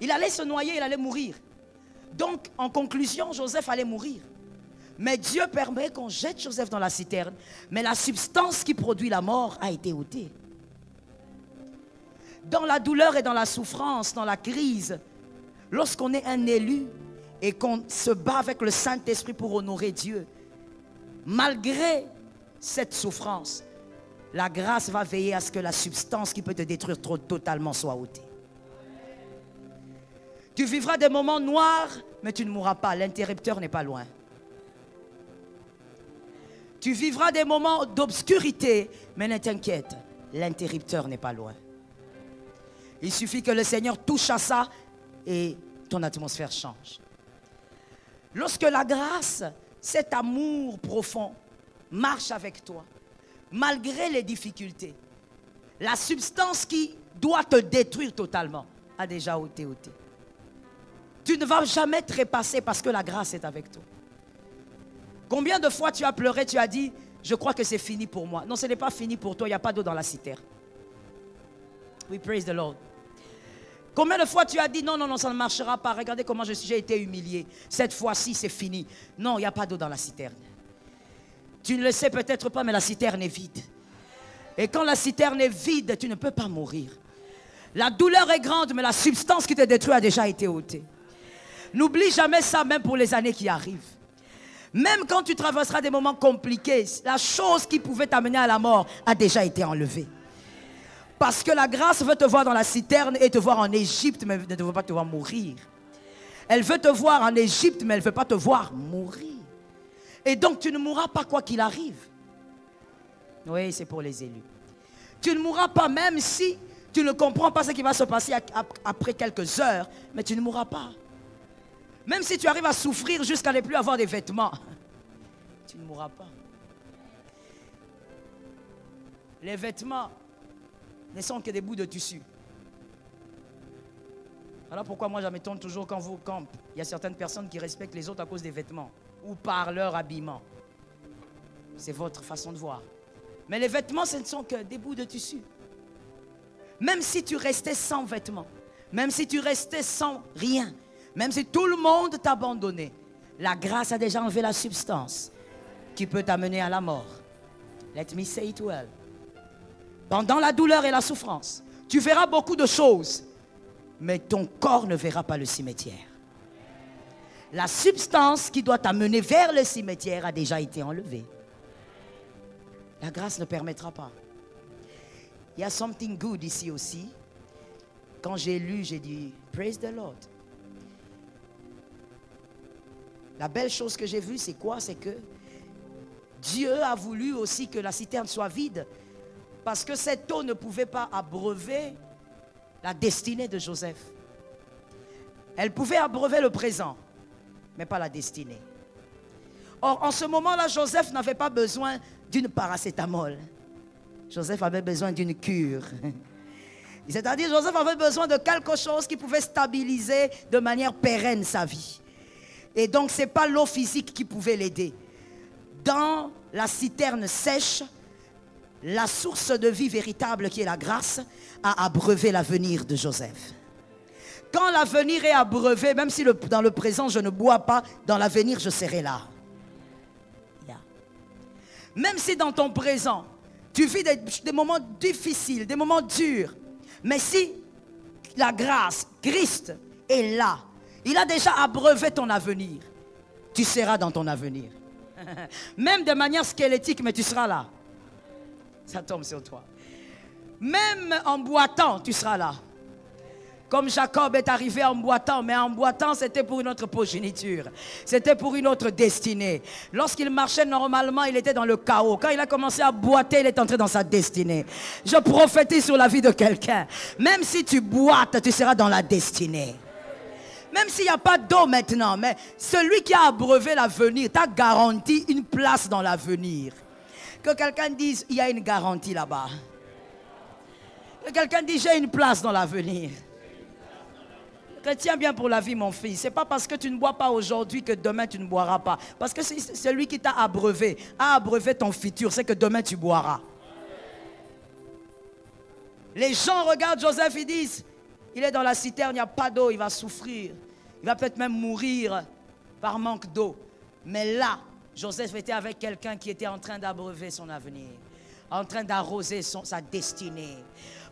Il allait se noyer, il allait mourir. Donc, en conclusion, Joseph allait mourir. Mais Dieu permet qu'on jette Joseph dans la citerne, mais la substance qui produit la mort a été ôtée. Dans la douleur et dans la souffrance, dans la crise, lorsqu'on est un élu et qu'on se bat avec le Saint-Esprit pour honorer Dieu, malgré cette souffrance, la grâce va veiller à ce que la substance qui peut te détruire totalement soit ôtée. Tu vivras des moments noirs, mais tu ne mourras pas. L'interrupteur n'est pas loin. Tu vivras des moments d'obscurité, mais ne t'inquiète, l'interrupteur n'est pas loin. Il suffit que le Seigneur touche à ça et ton atmosphère change. Lorsque la grâce, cet amour profond, marche avec toi, malgré les difficultés, la substance qui doit te détruire totalement a déjà été ôtée. Tu ne vas jamais trépasser parce que la grâce est avec toi. Combien de fois tu as pleuré, tu as dit, je crois que c'est fini pour moi. Non, ce n'est pas fini pour toi, il n'y a pas d'eau dans la citerne. We praise the Lord. Combien de fois tu as dit, non, non, non, ça ne marchera pas. Regardez comment j'ai été humilié. Cette fois-ci, c'est fini. Non, il n'y a pas d'eau dans la citerne. Tu ne le sais peut-être pas, mais la citerne est vide. Et quand la citerne est vide, tu ne peux pas mourir. La douleur est grande, mais la substance qui te détruit a déjà été ôtée. N'oublie jamais ça, même pour les années qui arrivent. Même quand tu traverseras des moments compliqués, la chose qui pouvait t'amener à la mort a déjà été enlevée. Parce que la grâce veut te voir dans la citerne et te voir en Égypte, mais elle ne veut pas te voir mourir. Elle veut te voir en Égypte, mais elle ne veut pas te voir mourir. Et donc tu ne mourras pas quoi qu'il arrive. Oui, c'est pour les élus. Tu ne mourras pas même si tu ne comprends pas ce qui va se passer après quelques heures, mais tu ne mourras pas. Même si tu arrives à souffrir jusqu'à ne plus avoir des vêtements, tu ne mourras pas. Les vêtements ne sont que des bouts de tissu. Alors pourquoi moi je m'étonne toujours quand il y a certaines personnes qui respectent les autres à cause des vêtements ou par leur habillement. C'est votre façon de voir. Mais les vêtements, ce ne sont que des bouts de tissu. Même si tu restais sans vêtements, même si tu restais sans rien, même si tout le monde t'abandonnait, la grâce a déjà enlevé la substance qui peut t'amener à la mort. Let me say it well. Pendant la douleur et la souffrance, tu verras beaucoup de choses, mais ton corps ne verra pas le cimetière. La substance qui doit t'amener vers le cimetière a déjà été enlevée. La grâce ne permettra pas. Il y a something good ici aussi. Quand j'ai lu, j'ai dit, praise the Lord. La belle chose que j'ai vue, c'est quoi? C'est que Dieu a voulu aussi que la citerne soit vide, parce que cette eau ne pouvait pas abreuver la destinée de Joseph. Elle pouvait abreuver le présent, mais pas la destinée. Or, en ce moment-là, Joseph n'avait pas besoin d'une paracétamol. Joseph avait besoin d'une cure. C'est-à-dire, Joseph avait besoin de quelque chose qui pouvait stabiliser de manière pérenne sa vie. Et donc, ce n'est pas l'eau physique qui pouvait l'aider. Dans la citerne sèche, la source de vie véritable qui est la grâce a abreuvé l'avenir de Joseph. Quand l'avenir est abreuvé, même si dans le présent je ne bois pas, dans l'avenir je serai là. Yeah. Même si dans ton présent, tu vis des moments difficiles, des moments durs, mais si la grâce, Christ est là, il a déjà abreuvé ton avenir, tu seras dans ton avenir. Même de manière squelettique, mais tu seras là. Ça tombe sur toi. Même en boitant, tu seras là. Comme Jacob est arrivé en boitant, mais en boitant, c'était pour une autre progéniture. C'était pour une autre destinée. Lorsqu'il marchait normalement, il était dans le chaos. Quand il a commencé à boiter, il est entré dans sa destinée. Je prophétise sur la vie de quelqu'un. Même si tu boites, tu seras dans la destinée. Même s'il n'y a pas d'eau maintenant, mais celui qui a abreuvé l'avenir t'a garanti une place dans l'avenir. Que quelqu'un dise, il y a une garantie là-bas. Que quelqu'un dise, j'ai une place dans l'avenir. Retiens bien pour la vie, mon fils. Ce n'est pas parce que tu ne bois pas aujourd'hui que demain tu ne boiras pas. Parce que c'est celui qui t'a abreuvé, a abreuvé ton futur, c'est que demain tu boiras. Les gens regardent Joseph, ils disent, il est dans la citerne, il n'y a pas d'eau, il va souffrir. Il va peut-être même mourir par manque d'eau. Mais là, Joseph était avec quelqu'un qui était en train d'abreuver son avenir, en train d'arroser sa destinée.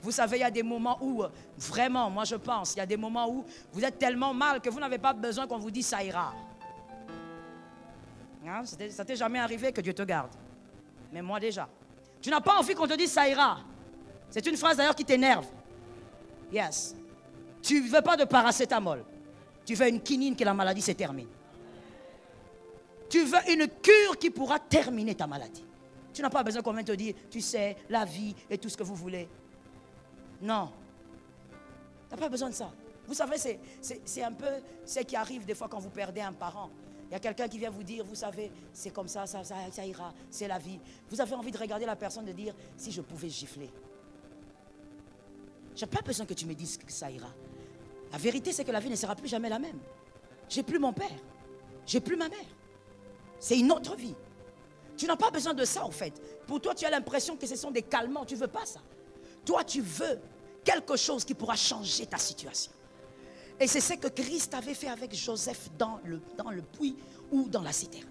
Vous savez, il y a des moments où, vraiment, moi je pense, il y a des moments où vous êtes tellement mal que vous n'avez pas besoin qu'on vous dise ça ira. Hein? Ça t'est jamais arrivé, que Dieu te garde. Mais moi déjà. Tu n'as pas envie qu'on te dise ça ira. C'est une phrase d'ailleurs qui t'énerve. Yes. Tu ne veux pas de paracétamol. Tu veux une quinine que la maladie se termine. Tu veux une cure qui pourra terminer ta maladie. Tu n'as pas besoin qu'on vienne te dire, tu sais, la vie et tout ce que vous voulez. Non. Tu n'as pas besoin de ça. Vous savez, c'est un peu ce qui arrive des fois quand vous perdez un parent. Il y a quelqu'un qui vient vous dire, vous savez, c'est comme ça, ça ira, c'est la vie. Vous avez envie de regarder la personne et de dire, si je pouvais gifler. Je n'ai pas besoin que tu me dises que ça ira. La vérité, c'est que la vie ne sera plus jamais la même. J'ai plus mon père. J'ai plus ma mère. C'est une autre vie. Tu n'as pas besoin de ça, en fait. Pour toi, tu as l'impression que ce sont des calmants. Tu ne veux pas ça. Toi, tu veux quelque chose qui pourra changer ta situation. Et c'est ce que Christ avait fait avec Joseph dans le puits ou dans la citerne.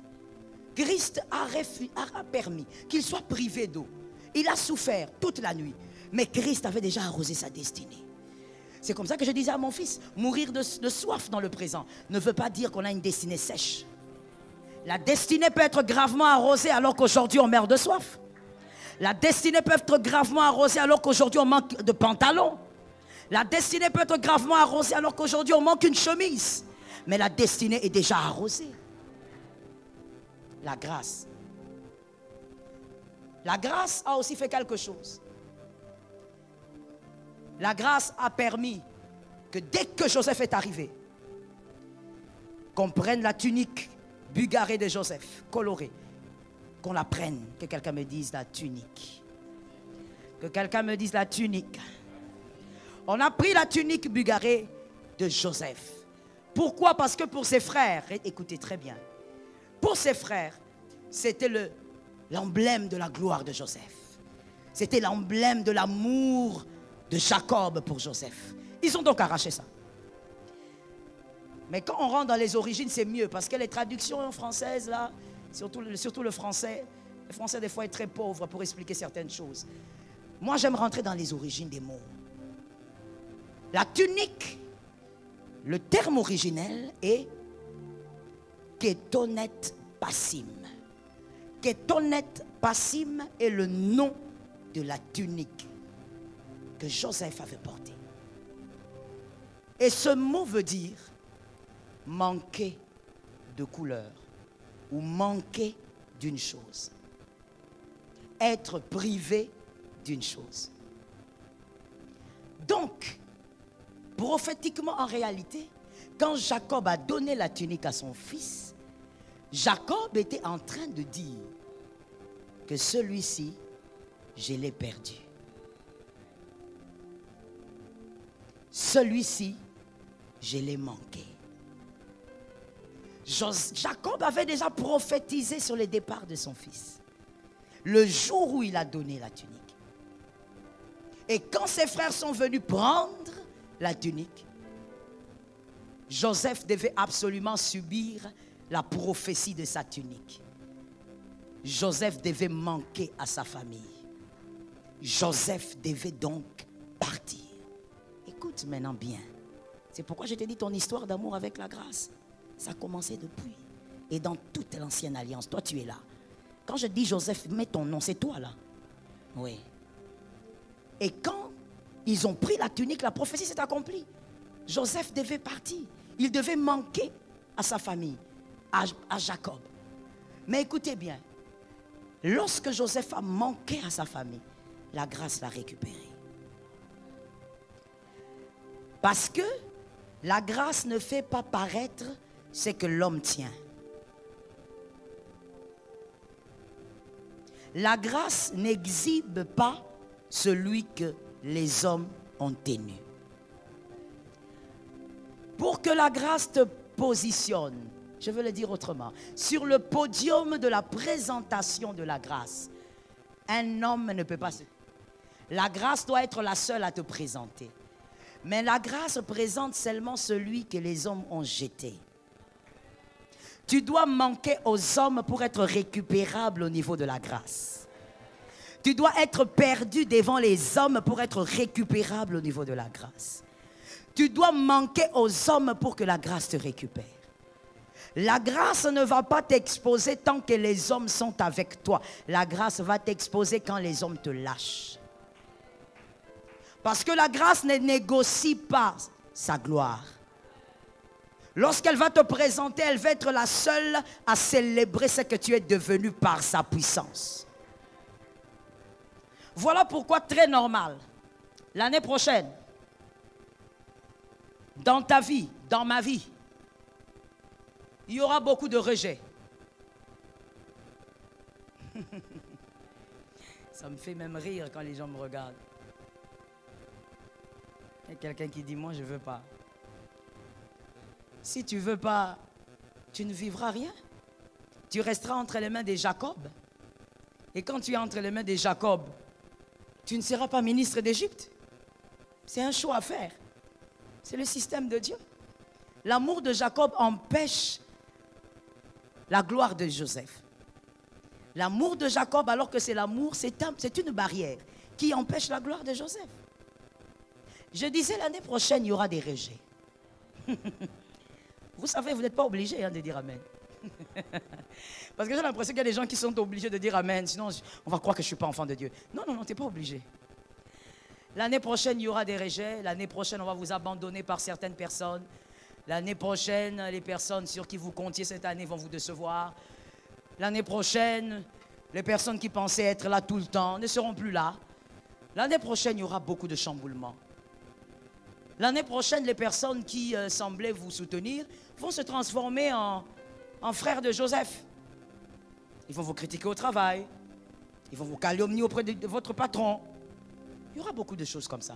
Christ a permis qu'il soit privé d'eau. Il a souffert toute la nuit. Mais Christ avait déjà arrosé sa destinée. C'est comme ça que je disais à mon fils, mourir de soif dans le présent ne veut pas dire qu'on a une destinée sèche. La destinée peut être gravement arrosée alors qu'aujourd'hui on meurt de soif. La destinée peut être gravement arrosée alors qu'aujourd'hui on manque de pantalon. La destinée peut être gravement arrosée alors qu'aujourd'hui on manque une chemise. Mais la destinée est déjà arrosée. La grâce. La grâce a aussi fait quelque chose. La grâce a permis que dès que Joseph est arrivé, qu'on prenne la tunique bugarrée de Joseph, colorée, qu'on la prenne, que quelqu'un me dise la tunique. Que quelqu'un me dise la tunique. On a pris la tunique bugarrée de Joseph. Pourquoi? Parce que pour ses frères, écoutez très bien, pour ses frères, c'était l'emblème de la gloire de Joseph. C'était l'emblème de l'amour de Jacob pour Joseph. Ils ont donc arraché ça. Mais quand on rentre dans les origines, c'est mieux. Parce que les traductions françaises, là, surtout le français des fois est très pauvre pour expliquer certaines choses. Moi, j'aime rentrer dans les origines des mots. La tunique, le terme originel est Ketonet Passim. Ketonet Passim est le nom de la tunique que Joseph avait porté. Et ce mot veut dire manquer de couleur ou manquer d'une chose. Être privé d'une chose. Donc, prophétiquement en réalité, quand Jacob a donné la tunique à son fils, Jacob était en train de dire que celui-ci, je l'ai perdu. Celui-ci, je l'ai manqué. Jacob avait déjà prophétisé sur le départ de son fils. le jour où il a donné la tunique. Et quand ses frères sont venus prendre la tunique, Joseph devait absolument subir la prophétie de sa tunique. Joseph devait manquer à sa famille. Joseph devait donc partir. Écoute maintenant bien. C'est pourquoi je t'ai dit ton histoire d'amour avec la grâce. Ça a commencé depuis. Et dans toute l'ancienne alliance, toi tu es là. Quand je dis Joseph, mets ton nom, c'est toi là. Oui. Et quand ils ont pris la tunique, la prophétie s'est accomplie. Joseph devait partir. Il devait manquer à sa famille, à Jacob. Mais écoutez bien, lorsque Joseph a manqué à sa famille, la grâce l'a récupéré. Parce que la grâce ne fait pas paraître ce que l'homme tient. La grâce n'exhibe pas celui que les hommes ont tenu. Pour que la grâce te positionne, je veux le dire autrement, sur le podium de la présentation de la grâce, un homme ne peut pas se... La grâce doit être la seule à te présenter. Mais la grâce présente seulement celui que les hommes ont jeté. Tu dois manquer aux hommes pour être récupérable au niveau de la grâce. Tu dois être perdu devant les hommes pour être récupérable au niveau de la grâce. Tu dois manquer aux hommes pour que la grâce te récupère. La grâce ne va pas t'exposer tant que les hommes sont avec toi. La grâce va t'exposer quand les hommes te lâchent. Parce que la grâce ne négocie pas sa gloire. Lorsqu'elle va te présenter, elle va être la seule à célébrer ce que tu es devenu par sa puissance. Voilà pourquoi, très normal, l'année prochaine, dans ta vie, dans ma vie, il y aura beaucoup de rejets. Ça me fait même rire quand les gens me regardent. Il y a quelqu'un qui dit, moi je ne veux pas. Si tu ne veux pas, tu ne vivras rien. Tu resteras entre les mains de Jacob. Et quand tu es entre les mains de Jacob, tu ne seras pas ministre d'Égypte. C'est un choix à faire. C'est le système de Dieu. L'amour de Jacob empêche la gloire de Joseph. L'amour de Jacob, alors que c'est l'amour, c'est une barrière qui empêche la gloire de Joseph. Je disais l'année prochaine, il y aura des rejets. Vous savez, vous n'êtes pas obligé de dire Amen. Parce que j'ai l'impression qu'il y a des gens qui sont obligés de dire Amen. Sinon, on va croire que je ne suis pas enfant de Dieu. Non, non, non, tu n'es pas obligé. L'année prochaine, il y aura des rejets. L'année prochaine, on va vous abandonner par certaines personnes. L'année prochaine, les personnes sur qui vous comptiez cette année vont vous décevoir. L'année prochaine, les personnes qui pensaient être là tout le temps ne seront plus là. L'année prochaine, il y aura beaucoup de chamboulements. L'année prochaine, les personnes qui semblaient vous soutenir vont se transformer en frères de Joseph. Ils vont vous critiquer au travail. Ils vont vous calomnier auprès de votre patron. Il y aura beaucoup de choses comme ça.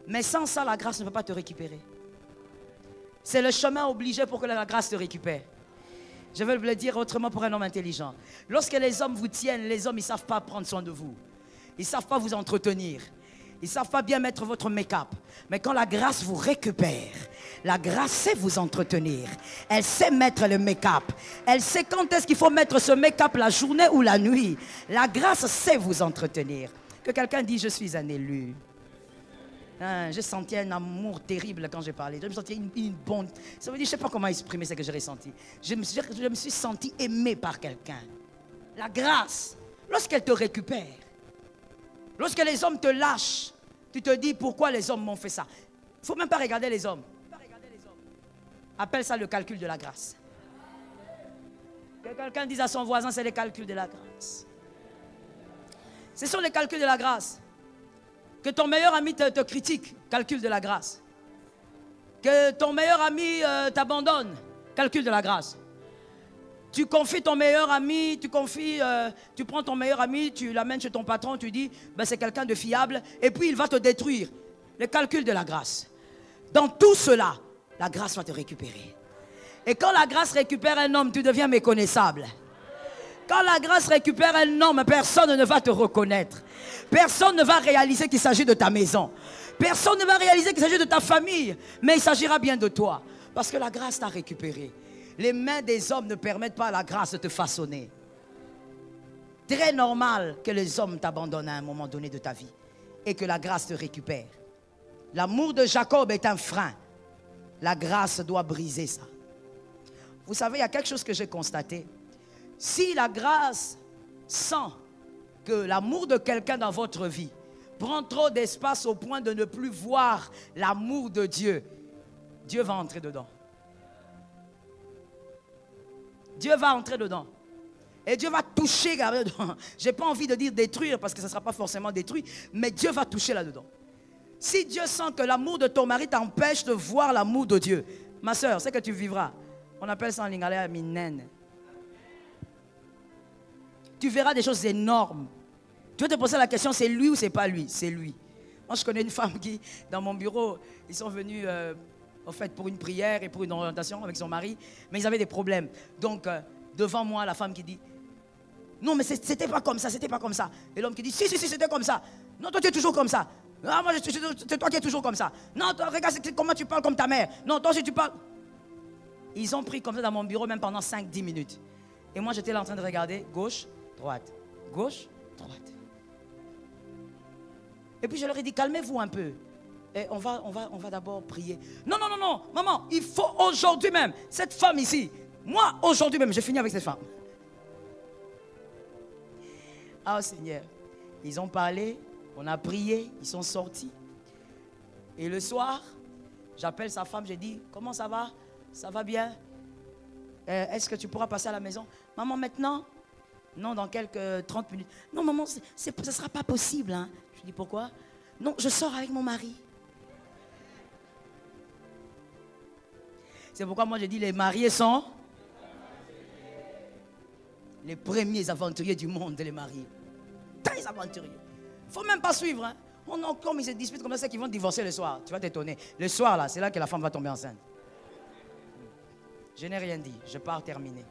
Mais sans ça, la grâce ne peut pas te récupérer. C'est le chemin obligé pour que la grâce te récupère. Je vais le dire autrement pour un homme intelligent. Lorsque les hommes vous tiennent, les hommes, ils ne savent pas prendre soin de vous. Ils ne savent pas vous entretenir. Ils ne savent pas bien mettre votre make-up. Mais quand la grâce vous récupère, la grâce sait vous entretenir. Elle sait mettre le make-up. Elle sait quand est-ce qu'il faut mettre ce make-up, la journée ou la nuit. La grâce sait vous entretenir. Que quelqu'un dise, je suis un élu. J'ai senti un amour terrible quand j'ai parlé. Je me sentais une bonne... Ça veut dire, je ne sais pas comment exprimer ce que j'ai ressenti. Je me suis senti aimé par quelqu'un. La grâce, lorsqu'elle te récupère, lorsque les hommes te lâchent, tu te dis pourquoi les hommes m'ont fait ça. Il ne faut même pas regarder les hommes. Appelle ça le calcul de la grâce. Que quelqu'un dise à son voisin, c'est les calculs de la grâce. Ce sont les calculs de la grâce. Que ton meilleur ami te critique, calcul de la grâce. Que ton meilleur ami t'abandonne, calcul de la grâce. Tu confies ton meilleur ami, tu prends ton meilleur ami, tu l'amènes chez ton patron, tu dis, ben c'est quelqu'un de fiable, et puis il va te détruire. Le calcul de la grâce. Dans tout cela, la grâce va te récupérer. Et quand la grâce récupère un homme, tu deviens méconnaissable. Quand la grâce récupère un homme, personne ne va te reconnaître. Personne ne va réaliser qu'il s'agit de ta maison. Personne ne va réaliser qu'il s'agit de ta famille. Mais il s'agira bien de toi. Parce que la grâce t'a récupéré. Les mains des hommes ne permettent pas à la grâce de te façonner. Très normal que les hommes t'abandonnent à un moment donné de ta vie. Et que la grâce te récupère. L'amour de Jacob est un frein. La grâce doit briser ça. Vous savez, il y a quelque chose que j'ai constaté. Si la grâce sent que l'amour de quelqu'un dans votre vie prend trop d'espace au point de ne plus voir l'amour de Dieu, Dieu va entrer dedans. Dieu va entrer dedans. Et Dieu va toucher. Je n'ai pas envie de dire détruire parce que ça ne sera pas forcément détruit, mais Dieu va toucher là-dedans. Si Dieu sent que l'amour de ton mari t'empêche de voir l'amour de Dieu, ma soeur, c'est que tu vivras. On appelle ça en lingala minen. Tu verras des choses énormes. Tu vas te poser la question, c'est lui ou c'est pas lui? C'est lui. Moi, je connais une femme qui, dans mon bureau, ils sont venus en fait, pour une prière et pour une orientation avec son mari, mais ils avaient des problèmes. Donc, devant moi, la femme qui dit, non, mais c'était pas comme ça, c'était pas comme ça. Et l'homme qui dit, si, c'était comme ça. Non, toi, tu es toujours comme ça. Ah, moi, c'est toi qui es toujours comme ça. Non, toi, regarde comment tu parles comme ta mère. Non, toi aussi, tu parles. Ils ont pris comme ça dans mon bureau, même pendant 5-10 minutes. Et moi, j'étais là en train de regarder, gauche, droite, gauche, droite. Et puis, je leur ai dit, calmez-vous un peu. Et on va d'abord prier. Non, maman, il faut aujourd'hui même, cette femme ici, moi, aujourd'hui même, j'ai fini avec cette femme. Ah, Seigneur, ils ont parlé, on a prié, ils sont sortis. Et le soir, j'appelle sa femme, j'ai dit, comment ça va? Ça va bien? Est-ce que tu pourras passer à la maison? Maman, maintenant? Non, dans quelques 30 minutes. Non, maman, ça ne sera pas possible. Hein. Je dis, pourquoi? Non, je sors avec mon mari. C'est pourquoi moi, j'ai dit, les mariés sont les premiers aventuriers du monde, les mariés. Très aventuriers. Il ne faut même pas suivre. Hein. Comme ils se disputent comme ça, c'est qu'ils vont divorcer le soir. Tu vas t'étonner. Le soir, là, c'est là que la femme va tomber enceinte. Je n'ai rien dit. Je pars terminer.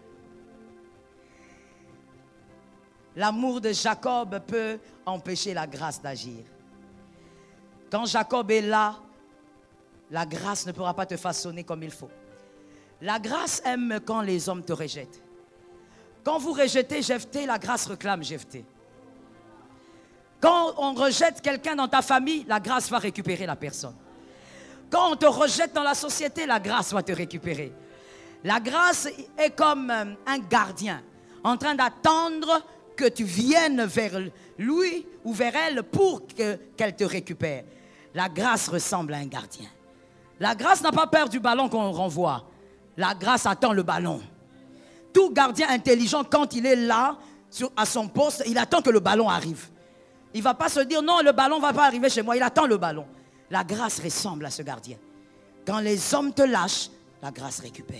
L'amour de Jacob peut empêcher la grâce d'agir. Quand Jacob est là, la grâce ne pourra pas te façonner comme il faut. La grâce aime quand les hommes te rejettent. Quand vous rejetez Jephthé, la grâce réclame Jephthé. Quand on rejette quelqu'un dans ta famille, la grâce va récupérer la personne. Quand on te rejette dans la société, la grâce va te récupérer. La grâce est comme un gardien en train d'attendre que tu viennes vers lui ou vers elle pour qu'elle te récupère. La grâce ressemble à un gardien. La grâce n'a pas peur du ballon qu'on renvoie. La grâce attend le ballon. Tout gardien intelligent, quand il est là, à son poste, il attend que le ballon arrive. Il ne va pas se dire, non, le ballon ne va pas arriver chez moi. Il attend le ballon. La grâce ressemble à ce gardien. Quand les hommes te lâchent, la grâce récupère.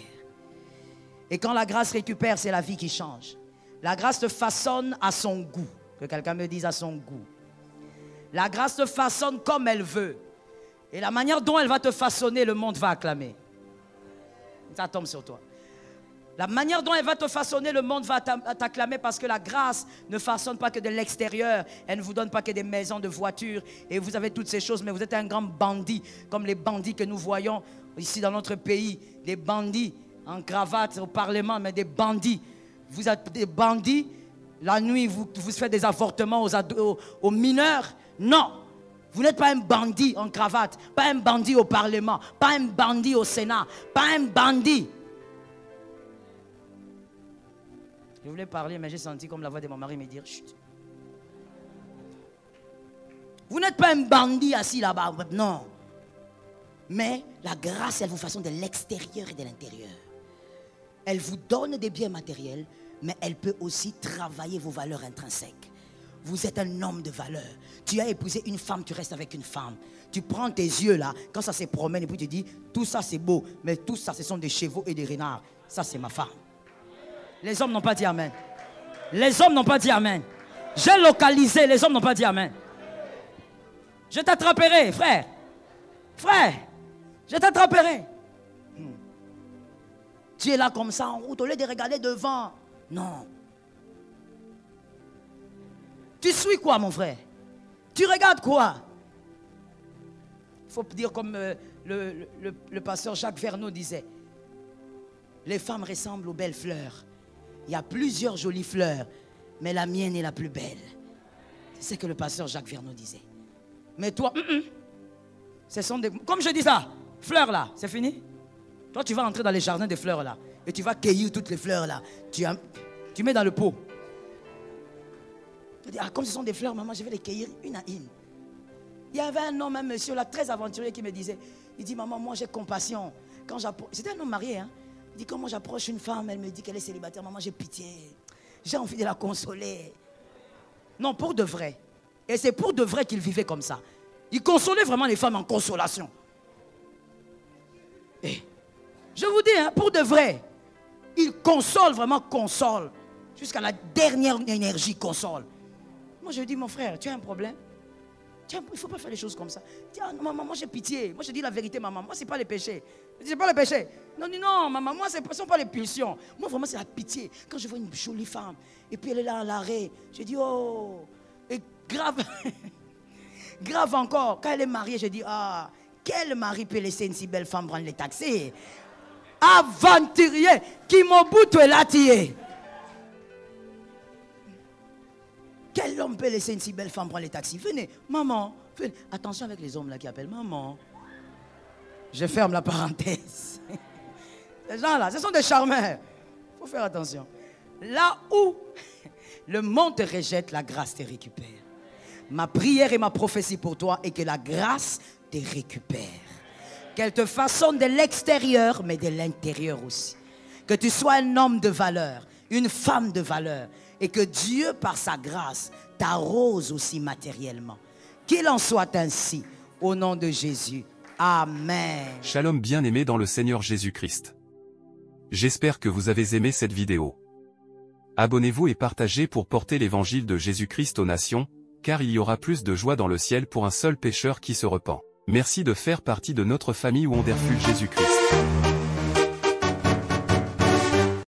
Et quand la grâce récupère, c'est la vie qui change. La grâce te façonne à son goût. Que quelqu'un me dise à son goût. La grâce te façonne comme elle veut. Et la manière dont elle va te façonner, le monde va acclamer. Ça tombe sur toi. La manière dont elle va te façonner, le monde va t'acclamer parce que la grâce ne façonne pas que de l'extérieur. Elle ne vous donne pas que des maisons, de voitures. Et vous avez toutes ces choses, mais vous êtes un grand bandit, comme les bandits que nous voyons ici dans notre pays. Des bandits en cravate au Parlement, mais des bandits. Vous êtes des bandits. La nuit, vous faites des avortements aux mineurs. Non, vous n'êtes pas un bandit en cravate, pas un bandit au Parlement, pas un bandit au Sénat, pas un bandit. Je voulais parler, mais j'ai senti comme la voix de mon mari me dire chut. Vous n'êtes pas un bandit assis là-bas, non. Mais la grâce, elle vous façonne de l'extérieur et de l'intérieur. Elle vous donne des biens matériels, mais elle peut aussi travailler vos valeurs intrinsèques. Vous êtes un homme de valeur. Tu as épousé une femme, tu restes avec une femme. Tu prends tes yeux là, quand ça se promène, et puis tu dis, tout ça c'est beau, mais tout ça ce sont des chevaux et des renards. Ça c'est ma femme. Les hommes n'ont pas dit amen. Les hommes n'ont pas dit amen. J'ai localisé, les hommes n'ont pas dit amen. Je t'attraperai, frère. Frère, je t'attraperai. Tu es là comme ça en route, au lieu de regarder devant. Non. Tu suis quoi, mon frère? Tu regardes quoi? Il faut dire comme le pasteur Jacques Verneau disait, les femmes ressemblent aux belles fleurs. Il y a plusieurs jolies fleurs, mais la mienne est la plus belle. C'est ce que le pasteur Jacques Verneau disait. Mais toi, ce sont des... Comme je dis ça, fleurs là, c'est fini? Toi, tu vas entrer dans les jardins des fleurs là, et tu vas cueillir toutes les fleurs là. Tu mets dans le pot. Tu dis, ah, comme ce sont des fleurs, maman, je vais les cueillir une à une. Il y avait un homme, un monsieur là, très aventurier, qui me disait, il dit, maman, moi j'ai compassion. C'était un homme marié, hein. Il dit, quand moi j'approche une femme, elle me dit qu'elle est célibataire, maman, j'ai pitié. J'ai envie de la consoler. Non, pour de vrai. Et c'est pour de vrai qu'il vivait comme ça. Il consolait vraiment les femmes en consolation. Et je vous dis, hein, pour de vrai, il console, vraiment console. Jusqu'à la dernière énergie, console. Moi, je dis, mon frère, tu as un problème? Il ne faut pas faire les choses comme ça. Dis, ah, maman, moi j'ai pitié. Moi, je dis la vérité, maman. Moi, ce n'est pas les péchés. Je dis, c'est pas les péchés. Non, non, maman, moi, ce ne sont pas les pulsions. Moi, vraiment, c'est la pitié. Quand je vois une jolie femme, et puis elle est là à l'arrêt, je dis, oh. Et grave, grave encore, quand elle est mariée, je dis, ah, quel mari peut laisser une si belle femme prendre les taxis? Aventurier, qui Mobutu est là, tié. Quel homme peut laisser une si belle femme prendre les taxis? Venez, maman, venez. Attention avec les hommes là qui appellent maman. Je ferme la parenthèse. Ces gens-là, ce sont des charmeurs. Il faut faire attention. Là où le monde te rejette, la grâce te récupère. Ma prière et ma prophétie pour toi est que la grâce te récupère. Qu'elle te façonne de l'extérieur, mais de l'intérieur aussi. Que tu sois un homme de valeur, une femme de valeur. Et que Dieu, par sa grâce, t'arrose aussi matériellement. Qu'il en soit ainsi, au nom de Jésus. Amen. Shalom bien-aimés dans le Seigneur Jésus-Christ. J'espère que vous avez aimé cette vidéo. Abonnez-vous et partagez pour porter l'évangile de Jésus-Christ aux nations, car il y aura plus de joie dans le ciel pour un seul pécheur qui se repent. Merci de faire partie de notre famille où on refuge Jésus-Christ.